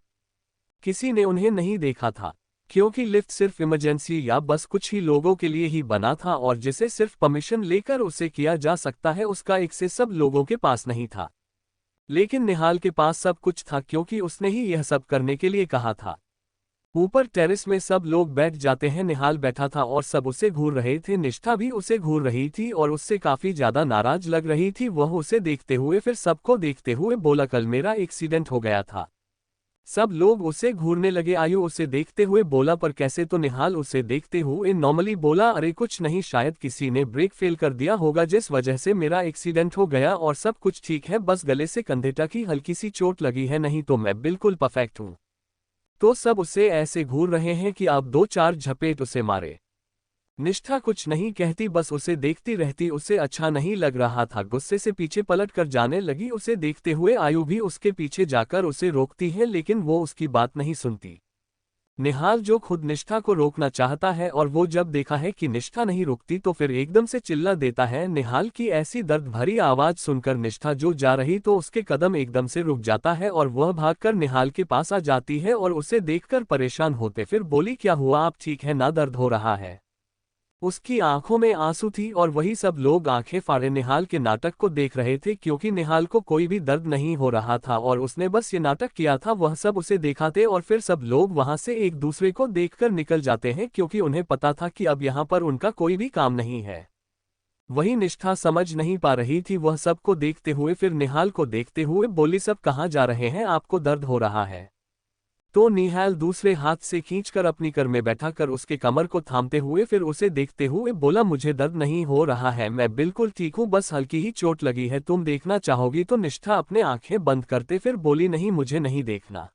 किसी ने उन्हें नहीं देखा था क्योंकि लिफ्ट सिर्फ इमरजेंसी या बस कुछ ही लोगों के लिए ही बना था और जिसे सिर्फ परमिशन लेकर उसे किया जा सकता है, उसका एक्सेस सब लोगों के पास नहीं था। लेकिन निहाल के पास सब कुछ था क्योंकि उसने ही यह सब करने के लिए कहा था। ऊपर टेरेस में सब लोग बैठ जाते हैं, निहाल बैठा था और सब उसे घूर रहे थे। निष्ठा भी उसे घूर रही थी और उससे काफी ज्यादा नाराज लग रही थी। वह उसे देखते हुए फिर सबको देखते हुए बोला, कल मेरा एक्सीडेंट हो गया था। सब लोग उसे घूरने लगे। आयु उसे देखते हुए बोला, पर कैसे? तो निहाल उसे देखते हुए नॉर्मली बोला, अरे कुछ नहीं, शायद किसी ने ब्रेक फेल कर दिया होगा जिस वजह से मेरा एक्सीडेंट हो गया और सब कुछ ठीक है, बस गले से कंधे तक ही हल्की सी चोट लगी है, नहीं तो मैं बिल्कुल परफेक्ट हूँ। तो सब उसे ऐसे घूर रहे हैं कि आप 2-4 झपेट उसे मारे। निष्ठा कुछ नहीं कहती, बस उसे देखती रहती। उसे अच्छा नहीं लग रहा था, गुस्से से पीछे पलट कर जाने लगी। उसे देखते हुए आयु भी उसके पीछे जाकर उसे रोकती है, लेकिन वो उसकी बात नहीं सुनती। निहाल जो खुद निष्ठा को रोकना चाहता है और वो जब देखा है कि निष्ठा नहीं रुकती तो फिर एकदम से चिल्ला देता है। निहाल की ऐसी दर्द भरी आवाज सुनकर निष्ठा जो जा रही तो उसके कदम एकदम से रुक जाता है और वह भागकर निहाल के पास आ जाती है और उसे देखकर परेशान होते फिर बोली, क्या हुआ, आप ठीक है ना, दर्द हो रहा है? उसकी आंखों में आंसू थी और वही सब लोग आंखें फाड़े निहाल के नाटक को देख रहे थे, क्योंकि निहाल को कोई भी दर्द नहीं हो रहा था और उसने बस ये नाटक किया था। वह सब उसे दिखाते और फिर सब लोग वहां से एक दूसरे को देखकर निकल जाते हैं, क्योंकि उन्हें पता था कि अब यहाँ पर उनका कोई भी काम नहीं है। वही निष्ठा समझ नहीं पा रही थी, वह सबको देखते हुए फिर निहाल को देखते हुए बोली, सब कहाँ जा रहे हैं, आपको दर्द हो रहा है? तो निहाल दूसरे हाथ से खींचकर अपनी कर में बैठा कर उसके कमर को थामते हुए फिर उसे देखते हुए बोला, मुझे दर्द नहीं हो रहा है, मैं बिल्कुल ठीक हूँ, बस हल्की ही चोट लगी है, तुम देखना चाहोगी? तो निष्ठा अपने आंखें बंद करते फिर बोली, नहीं, मुझे नहीं देखना।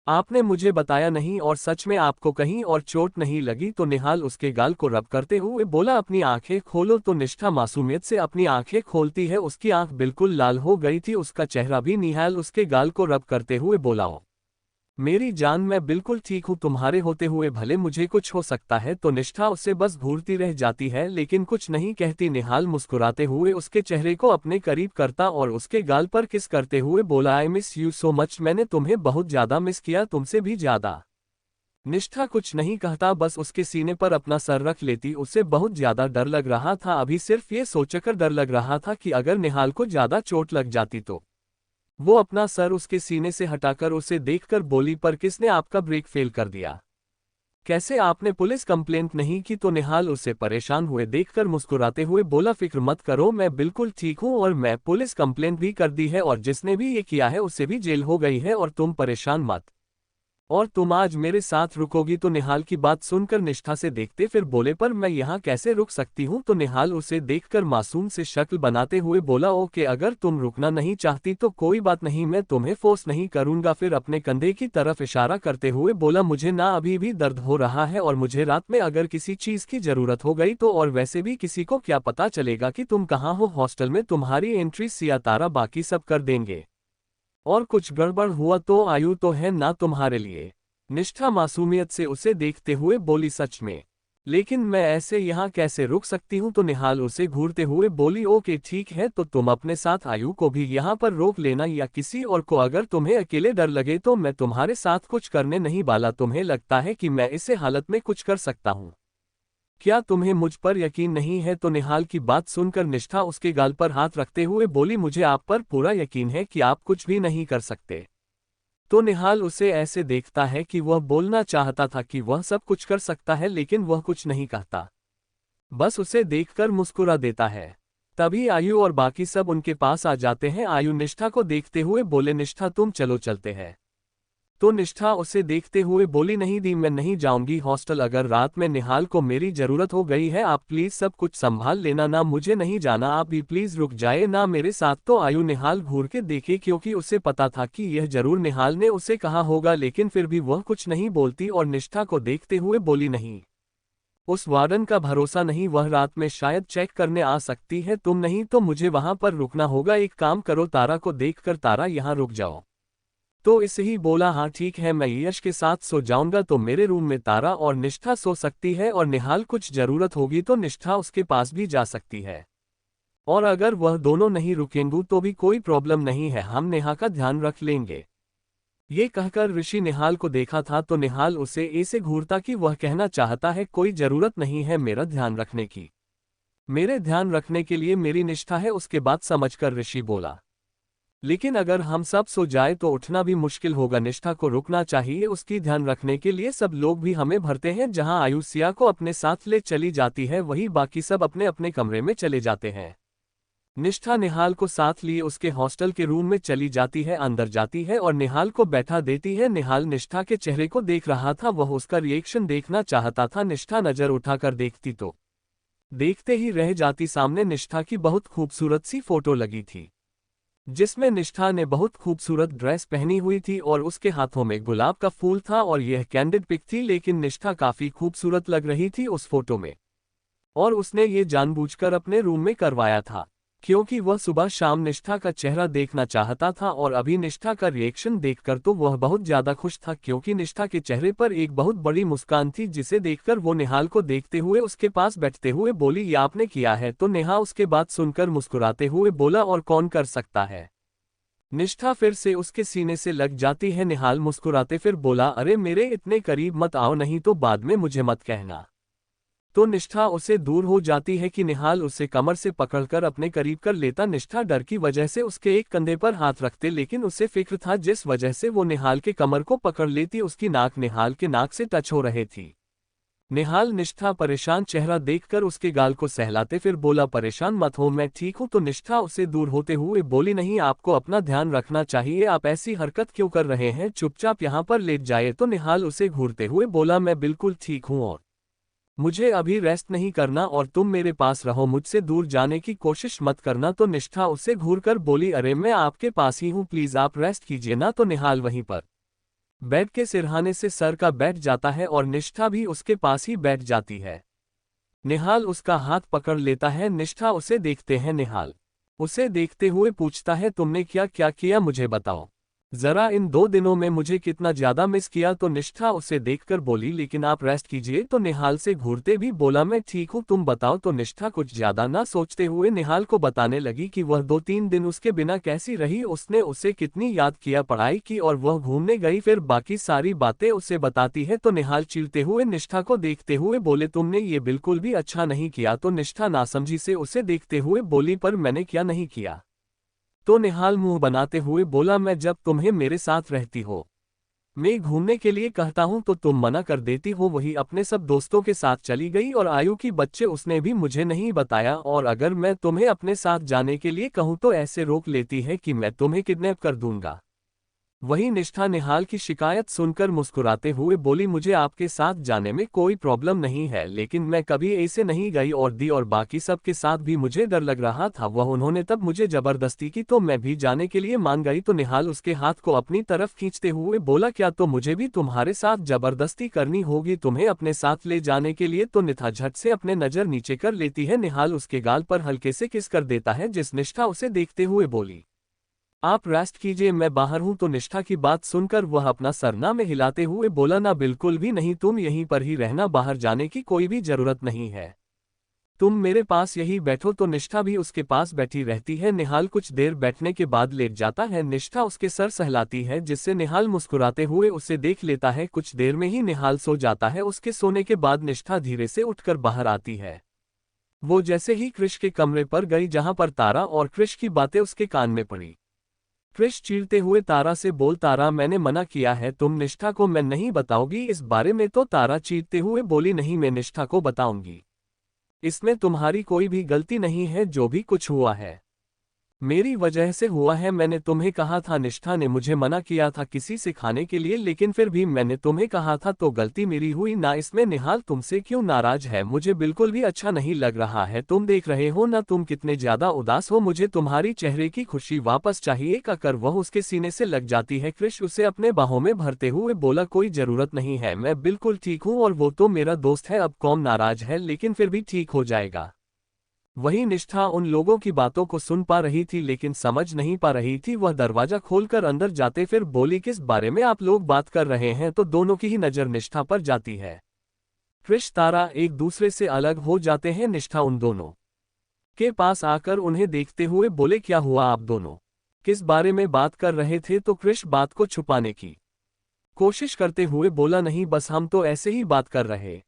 आपने मुझे बताया नहीं, और सच में आपको कहीं और चोट नहीं लगी? तो निहाल उसके गाल को रब करते हुए बोला, अपनी आंखें खोलो। तो निष्ठा मासूमियत से अपनी आंखें खोलती है, उसकी आंख बिल्कुल लाल हो गई थी, उसका चेहरा भी। निहाल उसके गाल को रब करते हुए बोला, मेरी जान, मैं बिल्कुल ठीक हूँ, तुम्हारे होते हुए भले मुझे कुछ हो सकता है। तो निष्ठा उससे बस घूरती रह जाती है लेकिन कुछ नहीं कहती। निहाल मुस्कुराते हुए उसके चेहरे को अपने करीब करता और उसके गाल पर किस करते हुए बोला, I miss you so much, मैंने तुम्हें बहुत ज्यादा मिस किया, तुमसे भी ज्यादा। निष्ठा कुछ नहीं कहता, बस उसके सीने पर अपना सर रख लेती। उसे बहुत ज्यादा डर लग रहा था, अभी सिर्फ ये सोचकर डर लग रहा था कि अगर निहाल को ज्यादा चोट लग जाती तो। वो अपना सर उसके सीने से हटाकर उसे देखकर बोली, पर किसने आपका ब्रेक फेल कर दिया? कैसे, आपने पुलिस कंप्लेंट नहीं की? तो निहाल उसे परेशान हुए देखकर मुस्कुराते हुए बोला, फिक्र मत करो, मैं बिल्कुल ठीक हूँ और मैं पुलिस कंप्लेंट भी कर दी है और जिसने भी ये किया है उसे भी जेल हो गई है, और तुम परेशान मत। और तुम आज मेरे साथ रुकोगी? तो निहाल की बात सुनकर निष्ठा से देखते फिर बोले, पर मैं यहाँ कैसे रुक सकती हूँ? तो निहाल उसे देखकर मासूम से शक्ल बनाते हुए बोला, ओके, अगर तुम रुकना नहीं चाहती तो कोई बात नहीं, मैं तुम्हें फोर्स नहीं करूंगा। फिर अपने कंधे की तरफ इशारा करते हुए बोला, मुझे ना अभी भी दर्द हो रहा है और मुझे रात में अगर किसी चीज की जरूरत हो गई तो, और वैसे भी किसी को क्या पता चलेगा कि तुम कहाँ हो? हॉस्टल में तुम्हारी एंट्री सिया तारा बाकी सब कर देंगे, और कुछ गड़बड़ हुआ तो आयु तो है ना तुम्हारे लिए। निष्ठा मासूमियत से उसे देखते हुए बोली, सच में? लेकिन मैं ऐसे यहाँ कैसे रुक सकती हूँ? तो निहाल उसे घूरते हुए बोली, ओके ठीक है, तो तुम अपने साथ आयु को भी यहाँ पर रोक लेना या किसी और को। अगर तुम्हें अकेले डर लगे तो मैं तुम्हारे साथ कुछ करने नहीं वाला। तुम्हें लगता है कि मैं इसे हालत में कुछ कर सकता हूँ? क्या तुम्हें मुझ पर यकीन नहीं है? तो निहाल की बात सुनकर निष्ठा उसके गाल पर हाथ रखते हुए बोली, मुझे आप पर पूरा यकीन है कि आप कुछ भी नहीं कर सकते। तो निहाल उसे ऐसे देखता है कि वह बोलना चाहता था कि वह सब कुछ कर सकता है, लेकिन वह कुछ नहीं कहता, बस उसे देखकर मुस्कुरा देता है। तभी आयु और बाकी सब उनके पास आ जाते हैं। आयु निष्ठा को देखते हुए बोले, निष्ठा तुम चलो, चलते हैं। तो निष्ठा उसे देखते हुए बोली, नहीं दी, मैं नहीं जाऊंगी हॉस्टल, अगर रात में निहाल को मेरी जरूरत हो गई है, आप प्लीज सब कुछ संभाल लेना ना, मुझे नहीं जाना, आप भी प्लीज रुक जाए ना मेरे साथ। तो आयु निहाल घूर के देखे, क्योंकि उसे पता था कि यह जरूर निहाल ने उसे कहा होगा, लेकिन फिर भी वह कुछ नहीं बोलती और निष्ठा को देखते हुए बोली, नहीं, उस वार्डन का भरोसा नहीं, वह रात में शायद चेक करने आ सकती है, तुम नहीं तो मुझे वहां पर रुकना होगा। एक काम करो, तारा को देखकर, तारा यहाँ रुक जाओ। तो इसे ही बोला, हाँ ठीक है, मैं यश के साथ सो जाऊंगा। तो मेरे रूम में तारा और निष्ठा सो सकती है और निहाल कुछ जरूरत होगी तो निष्ठा उसके पास भी जा सकती है, और अगर वह दोनों नहीं रुकेंगे तो भी कोई प्रॉब्लम नहीं है, हम नेहा का ध्यान रख लेंगे। ये कहकर ऋषि निहाल को देखा था तो निहाल उसे ऐसे घूरता कि वह कहना चाहता है, कोई जरूरत नहीं है मेरा ध्यान रखने की, मेरे ध्यान रखने के लिए मेरी निष्ठा है। उसके बाद समझकर ऋषि बोला, लेकिन अगर हम सब सो जाए तो उठना भी मुश्किल होगा, निष्ठा को रुकना चाहिए, उसकी ध्यान रखने के लिए सब लोग भी हमें भरते हैं। जहां आयुष्या को अपने साथ ले चली जाती है वहीं बाकी सब अपने अपने कमरे में चले जाते हैं। निष्ठा निहाल को साथ लिए उसके हॉस्टल के रूम में चली जाती है, अंदर जाती है और निहाल को बैठा देती है। निहाल निष्ठा के चेहरे को देख रहा था, वह उसका रिएक्शन देखना चाहता था। निष्ठा नजर उठाकर देखती तो देखते ही रह जाती। सामने निष्ठा की बहुत खूबसूरत सी फोटो लगी थी, जिसमें निष्ठा ने बहुत खूबसूरत ड्रेस पहनी हुई थी और उसके हाथों में गुलाब का फूल था, और यह कैंडिड पिक थी, लेकिन निष्ठा काफी खूबसूरत लग रही थी उस फोटो में, और उसने ये जानबूझकर अपने रूम में करवाया था, क्योंकि वह सुबह शाम निष्ठा का चेहरा देखना चाहता था। और अभी निष्ठा का रिएक्शन देखकर तो वह बहुत ज्यादा खुश था, क्योंकि निष्ठा के चेहरे पर एक बहुत बड़ी मुस्कान थी, जिसे देखकर वो निहाल को देखते हुए उसके पास बैठते हुए बोली, ये आपने किया है? तो नेहा उसके बात सुनकर मुस्कुराते हुए बोला, और कौन कर सकता है? निष्ठा फिर से उसके सीने से लग जाती है। निहाल मुस्कुराते फिर बोला, अरे मेरे इतने करीब मत आओ, नहीं तो बाद में मुझे मत कहना। तो निष्ठा उससे दूर हो जाती है कि निहाल उसे कमर से पकड़कर अपने करीब कर लेता। निष्ठा डर की वजह से उसके एक कंधे पर हाथ रखते, लेकिन उसे फिक्र था जिस वजह से वो निहाल के कमर को पकड़ लेती उसकी नाक निहाल के नाक से टच हो रहे थी। निहाल निष्ठा परेशान चेहरा देखकर उसके गाल को सहलाते फिर बोला, परेशान मत हो, मैं ठीक हूं। तो निष्ठा उससे दूर होते हुए बोली, नहीं, आपको अपना ध्यान रखना चाहिए, आप ऐसी हरकत क्यों कर रहे हैं, चुपचाप यहाँ पर लेट जाए। तो निहाल उसे घूरते हुए बोला, मैं बिल्कुल ठीक हूँ और मुझे अभी रेस्ट नहीं करना और तुम मेरे पास रहो, मुझसे दूर जाने की कोशिश मत करना। तो निष्ठा उसे घूरकर बोली, अरे मैं आपके पास ही हूँ, प्लीज आप रेस्ट कीजिए ना। तो निहाल वहीं पर बेड के सिरहाने से सर का बैठ जाता है और निष्ठा भी उसके पास ही बैठ जाती है। निहाल उसका हाथ पकड़ लेता है। निष्ठा उसे देखते हैं। निहाल उसे देखते हुए पूछता है, तुमने क्या क्या किया मुझे बताओ जरा, इन 2 दिनों में मुझे कितना ज्यादा मिस किया। तो निष्ठा उसे देखकर बोली, लेकिन आप रेस्ट कीजिए। तो निहाल से घूरते भी बोला, मैं ठीक हूँ, तुम बताओ। तो निष्ठा कुछ ज्यादा ना सोचते हुए निहाल को बताने लगी कि वह 2-3 दिन उसके बिना कैसी रही, उसने उसे कितनी याद किया, पढ़ाई की और वह घूमने गई, फिर बाकी सारी बातें उसे बताती है। तो निहाल चिढ़ते हुए निष्ठा को देखते हुए बोले, तुमने ये बिल्कुल भी अच्छा नहीं किया। तो निष्ठा नासमझी से उसे देखते हुए बोली, पर मैंने क्या नहीं किया। तो निहाल मुंह बनाते हुए बोला, मैं जब तुम्हें मेरे साथ रहती हो, मैं घूमने के लिए कहता हूं तो तुम मना कर देती हो, वही अपने सब दोस्तों के साथ चली गई और आयु की बच्चे उसने भी मुझे नहीं बताया, और अगर मैं तुम्हें अपने साथ जाने के लिए कहूं तो ऐसे रोक लेती है कि मैं तुम्हें किडनैप कर दूंगा। वहीं निष्ठा निहाल की शिकायत सुनकर मुस्कुराते हुए बोली, मुझे आपके साथ जाने में कोई प्रॉब्लम नहीं है, लेकिन मैं कभी ऐसे नहीं गई और दी और बाकी सब के साथ भी मुझे डर लग रहा था, वह उन्होंने तब मुझे जबरदस्ती की तो मैं भी जाने के लिए मान गई। तो निहाल उसके हाथ को अपनी तरफ खींचते हुए बोला, क्या तो मुझे भी तुम्हारे साथ जबरदस्ती करनी होगी तुम्हें अपने साथ ले जाने के लिए। तो निष्ठा झट से अपने नजर नीचे कर लेती है। निहाल उसके गाल पर हल्के से किस कर देता है, जिस निष्ठा उसे देखते हुए बोली, आप रेस्ट कीजिए, मैं बाहर हूं। तो निष्ठा की बात सुनकर वह अपना सरना में हिलाते हुए बोला, ना बिल्कुल भी नहीं, तुम यहीं पर ही रहना, बाहर जाने की कोई भी जरूरत नहीं है, तुम मेरे पास यही बैठो। तो निष्ठा भी उसके पास बैठी रहती है। निहाल कुछ देर बैठने के बाद लेट जाता है। निष्ठा उसके सर सहलाती है, जिससे निहाल मुस्कुराते हुए उसे देख लेता है। कुछ देर में ही निहाल सो जाता है। उसके सोने के बाद निष्ठा धीरे से उठकर बाहर आती है। वो जैसे ही कृष के कमरे पर गई जहां पर तारा और कृष की बातें उसके कान में पड़ी, कृष चीरते हुए तारा से बोल, तारा मैंने मना किया है, तुम निष्ठा को मैं नहीं बताओगी इस बारे में। तो तारा चीरते हुए बोली, नहीं, मैं निष्ठा को बताऊंगी, इसमें तुम्हारी कोई भी गलती नहीं है, जो भी कुछ हुआ है मेरी वजह से हुआ है। मैंने तुम्हें कहा था, निष्ठा ने मुझे मना किया था किसी से खाने के लिए, लेकिन फिर भी मैंने तुम्हें कहा था, तो गलती मेरी हुई ना। इसमें निहाल तुमसे क्यों नाराज है, मुझे बिल्कुल भी अच्छा नहीं लग रहा है, तुम देख रहे हो ना तुम कितने ज्यादा उदास हो, मुझे तुम्हारी चेहरे की खुशी वापस चाहिए। कहकर वह उसके सीने से लग जाती है। कृष उसे अपने बाहों में भरते हुए बोला, कोई जरूरत नहीं है, मैं बिल्कुल ठीक हूँ और वो तो मेरा दोस्त है, अब कौन नाराज है, लेकिन फिर भी ठीक हो जाएगा। वहीं निष्ठा उन लोगों की बातों को सुन पा रही थी लेकिन समझ नहीं पा रही थी। वह दरवाजा खोलकर अंदर जाते फिर बोली, किस बारे में आप लोग बात कर रहे हैं। तो दोनों की ही नजर निष्ठा पर जाती है। कृष तारा एक दूसरे से अलग हो जाते हैं। निष्ठा उन दोनों के पास आकर उन्हें देखते हुए बोले, क्या हुआ, आप दोनों किस बारे में बात कर रहे थे। तो कृष बात को छुपाने की कोशिश करते हुए बोला, नहीं, बस हम तो ऐसे ही बात कर रहे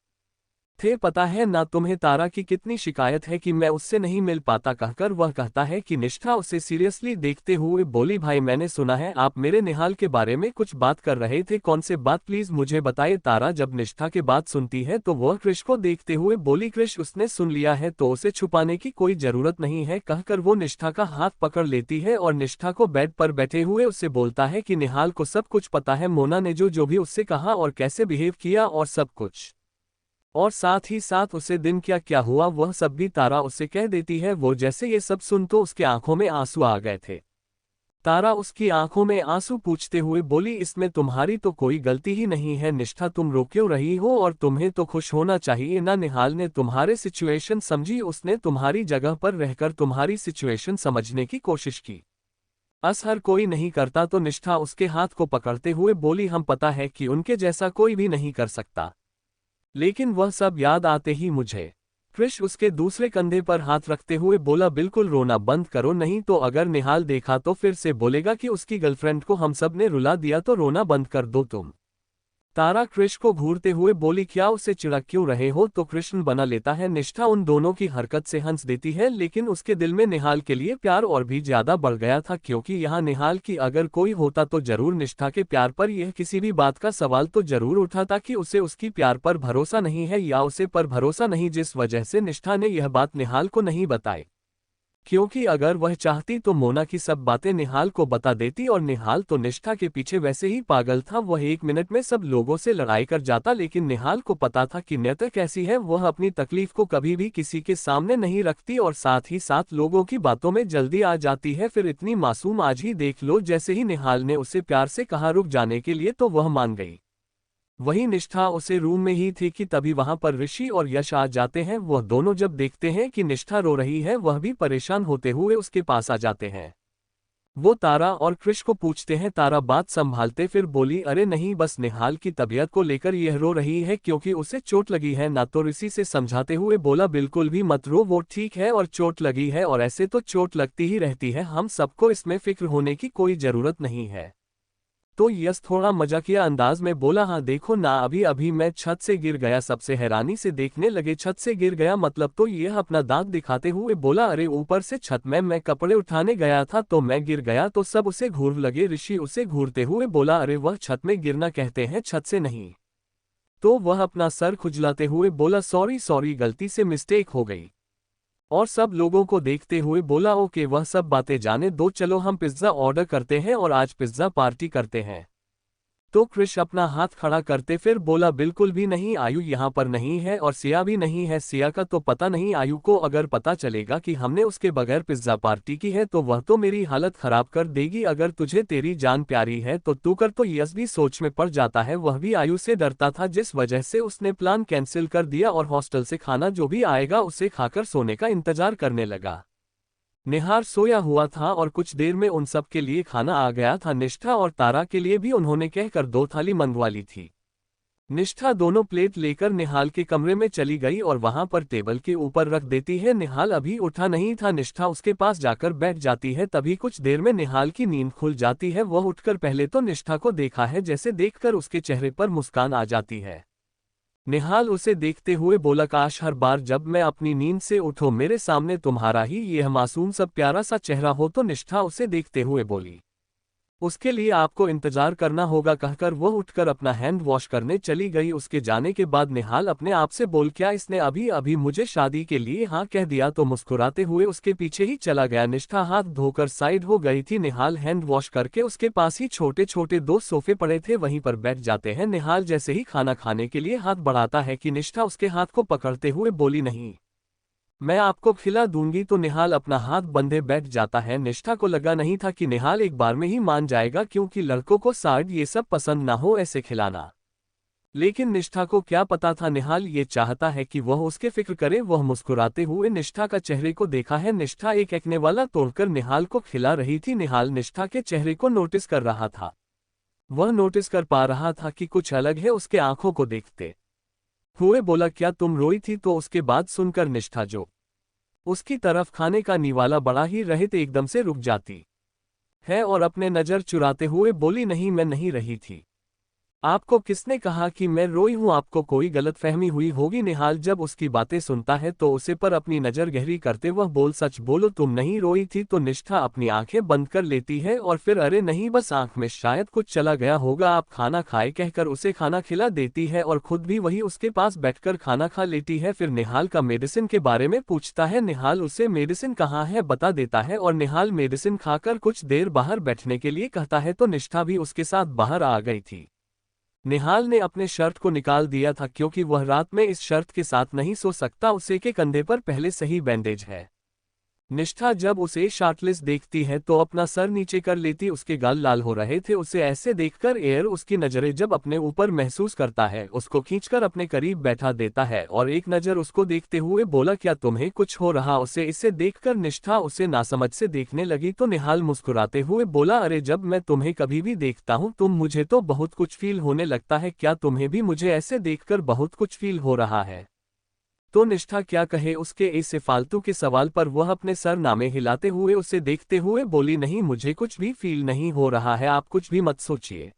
थे, पता है ना तुम्हें तारा की कितनी शिकायत है कि मैं उससे नहीं मिल पाता। कहकर वह कहता है कि निष्ठा उसे सीरियसली देखते हुए बोली, भाई मैंने सुना है आप मेरे निहाल के बारे में कुछ बात कर रहे थे, कौन से बात, प्लीज मुझे बताइए। तारा जब निष्ठा के बात सुनती है तो वह कृष को देखते हुए बोली, कृष उसने सुन लिया है तो उसे छुपाने की कोई जरूरत नहीं है। कहकर वो निष्ठा का हाथ पकड़ लेती है और निष्ठा को बेड पर बैठे हुए उससे बोलता है कि निहाल को सब कुछ पता है, मोना ने जो जो भी उससे कहा और कैसे बिहेव किया और सब कुछ, और साथ ही साथ उसे दिन क्या क्या हुआ वह सब भी तारा उसे कह देती है। वो जैसे ये सब सुन तो उसके आंखों में आंसू आ गए थे। तारा उसकी आंखों में आंसू पूछते हुए बोली, इसमें तुम्हारी तो कोई गलती ही नहीं है निष्ठा, तुम रो क्यों रही हो, और तुम्हें तो खुश होना चाहिए ना। निहाल ने तुम्हारे सिचुएशन समझी, उसने तुम्हारी जगह पर रहकर तुम्हारी सिचुएशन समझने की कोशिश की, हर कोई नहीं करता। तो निष्ठा उसके हाथ को पकड़ते हुए बोली, हम पता है कि उनके जैसा कोई भी नहीं कर सकता, लेकिन वह सब याद आते ही मुझे। कृष उसके दूसरे कंधे पर हाथ रखते हुए बोला, बिल्कुल रोना बंद करो, नहीं तो अगर निहाल देखा तो फिर से बोलेगा कि उसकी गर्लफ्रेंड को हम सब ने रुला दिया, तो रोना बंद कर दो तुम। तारा कृष्ण को घूरते हुए बोली, क्या उसे चिढ़ा क्यों रहे हो? तो कृष्ण बना लेता है, निष्ठा उन दोनों की हरकत से हंस देती है, लेकिन उसके दिल में निहाल के लिए प्यार और भी ज्यादा बढ़ गया था, क्योंकि यहाँ निहाल की अगर कोई होता तो जरूर निष्ठा के प्यार पर यह किसी भी बात का सवाल तो जरूर उठाता कि उसे उसकी प्यार पर भरोसा नहीं है या उसे पर भरोसा नहीं, जिस वजह से निष्ठा ने यह बात निहाल को नहीं बताई, क्योंकि अगर वह चाहती तो मोना की सब बातें निहाल को बता देती और निहाल तो निष्ठा के पीछे वैसे ही पागल था, वह 1 मिनट में सब लोगों से लड़ाई कर जाता, लेकिन निहाल को पता था कि नीता कैसी है, वह अपनी तकलीफ को कभी भी किसी के सामने नहीं रखती और साथ ही साथ लोगों की बातों में जल्दी आ जाती है। फिर इतनी मासूम आज ही देख लो, जैसे ही निहाल ने उसे प्यार से कहा रुक जाने के लिए तो वह मान गई। वही निष्ठा उसे रूम में ही थी कि तभी वहां पर ऋषि और यश आ जाते हैं। वह दोनों जब देखते हैं कि निष्ठा रो रही है, वह भी परेशान होते हुए उसके पास आ जाते हैं। वो तारा और कृष को पूछते हैं। तारा बात संभालते फिर बोली, अरे नहीं, बस निहाल की तबीयत को लेकर यह रो रही है क्योंकि उसे चोट लगी है ना। तो ऋषि से समझाते हुए बोला, बिल्कुल भी मत रो, वो ठीक है और चोट लगी है और ऐसे तो चोट लगती ही रहती है, हम सबको इसमें फिक्र होने की कोई जरूरत नहीं है। तो यश थोड़ा मजाकिया अंदाज में बोला, हाँ देखो ना, अभी अभी मैं छत से गिर गया। सबसे हैरानी से देखने लगे, छत से गिर गया मतलब? तो यह अपना दांत दिखाते हुए बोला, अरे ऊपर से छत में मैं कपड़े उठाने गया था तो मैं गिर गया। तो सब उसे घूर लगे। ऋषि उसे घूरते हुए बोला, अरे वह छत में गिरना कहते हैं, छत से नहीं। तो वह अपना सर खुजलाते हुए बोला, सॉरी सॉरी, गलती से मिस्टेक हो गई। और सब लोगों को देखते हुए बोला, ओके वह सब बातें जाने दो, चलो हम पिज्ज़ा ऑर्डर करते हैं और आज पिज्ज़ा पार्टी करते हैं। तो कृष अपना हाथ खड़ा करते फिर बोला, बिल्कुल भी नहीं, आयु यहाँ पर नहीं है और सिया भी नहीं है। सिया का तो पता नहीं, आयु को अगर पता चलेगा कि हमने उसके बगैर पिज्ज़ा पार्टी की है तो वह तो मेरी हालत खराब कर देगी। अगर तुझे तेरी जान प्यारी है तो तू कर। तो यश भी सोच में पड़ जाता है, वह भी आयु से डरता था, जिस वजह से उसने प्लान कैंसिल कर दिया और हॉस्टल से खाना जो भी आएगा उसे खाकर सोने का इंतजार करने लगा। निहार सोया हुआ था और कुछ देर में उन सब के लिए खाना आ गया था। निष्ठा और तारा के लिए भी उन्होंने कहकर 2 थाली मंगवा ली थी। निष्ठा दोनों प्लेट लेकर निहाल के कमरे में चली गई और वहां पर टेबल के ऊपर रख देती है। निहाल अभी उठा नहीं था, निष्ठा उसके पास जाकर बैठ जाती है। तभी कुछ देर में निहाल की नींद खुल जाती है। वह उठकर पहले तो निष्ठा को देखा है, जैसे देखकर उसके चेहरे पर मुस्कान आ जाती है। निहाल उसे देखते हुए बोला, काश हर बार जब मैं अपनी नींद से उठूं मेरे सामने तुम्हारा ही यह मासूम सा प्यारा सा चेहरा हो। तो निष्ठा उसे देखते हुए बोली, उसके लिए आपको इंतजार करना होगा, कहकर वह उठकर अपना हैंड वॉश करने चली गई। उसके जाने के बाद निहाल अपने आप से बोल, क्या इसने अभी अभी मुझे शादी के लिए हाँ कह दिया? तो मुस्कुराते हुए उसके पीछे ही चला गया। निष्ठा हाथ धोकर साइड हो गई थी। निहाल हैंड वॉश करके उसके पास ही छोटे छोटे 2 सोफे पड़े थे, वहीं पर बैठ जाते हैं। निहाल जैसे ही खाना खाने के लिए हाथ बढ़ाता है कि निष्ठा उसके हाथ को पकड़ते हुए बोली, नहीं मैं आपको खिला दूंगी। तो निहाल अपना हाथ बंधे बैठ जाता है। निष्ठा को लगा नहीं था कि निहाल एक बार में ही मान जाएगा, क्योंकि लड़कों को शायद ये सब पसंद ना हो ऐसे खिलाना। लेकिन निष्ठा को क्या पता था निहाल ये चाहता है कि वह उसके फिक्र करे। वह मुस्कुराते हुए निष्ठा का चेहरे को देखा है। निष्ठा एक एक्ने वाला तोड़कर निहाल को खिला रही थी। निहाल निष्ठा के चेहरे को नोटिस कर रहा था। वह नोटिस कर पा रहा था कि कुछ अलग है उसके आंखों को देखते हुए बोला, क्या तुम रोई थी? तो उसके बाद सुनकर निष्ठा जो उसकी तरफ खाने का निवाला बढ़ा ही रहे थे एकदम से रुक जाती है और अपने नजर चुराते हुए बोली, नहीं मैं नहीं रही थी। आपको किसने कहा कि मैं रोई हूं? आपको कोई गलतफहमी हुई होगी। निहाल जब उसकी बातें सुनता है तो उसे पर अपनी नजर गहरी करते वह बोल, सच बोलो तुम नहीं रोई थी? तो निष्ठा अपनी आंखें बंद कर लेती है और फिर अरे नहीं, बस आंख में शायद कुछ चला गया होगा, आप खाना खाए कहकर उसे खाना खिला देती है और खुद भी वही उसके पास बैठकर खाना खा लेती है। फिर निहाल का मेडिसिन के बारे में पूछता है। निहाल उसे मेडिसिन कहाँ है बता देता है और निहाल मेडिसिन खाकर कुछ देर बाहर बैठने के लिए कहता है। तो निष्ठा भी उसके साथ बाहर आ गई थी। निहाल ने अपने शर्ट को निकाल दिया था क्योंकि वह रात में इस शर्ट के साथ नहीं सो सकता, उसे के कंधे पर पहले से ही बैंडेज है। निष्ठा जब उसे शर्टलेस देखती है तो अपना सर नीचे कर लेती, उसके गाल लाल हो रहे थे। उसे ऐसे देखकर एयर उसकी नजरें जब अपने ऊपर महसूस करता है, उसको खींचकर अपने करीब बैठा देता है और एक नजर उसको देखते हुए बोला, क्या तुम्हें कुछ हो रहा? उसे इसे देखकर निष्ठा उसे नासमझ से देखने लगी। तो निहाल मुस्कुराते हुए बोला, अरे जब मैं तुम्हें कभी भी देखता हूँ मुझे तो बहुत कुछ फील होने लगता है, क्या तुम्हें भी मुझे ऐसे देखकर बहुत कुछ फील हो रहा है? तो निष्ठा क्या कहे उसके ऐसे फालतू के सवाल पर वह अपने सर नामे हिलाते हुए उसे देखते हुए बोली, नहीं मुझे कुछ भी फील नहीं हो रहा है, आप कुछ भी मत सोचिए।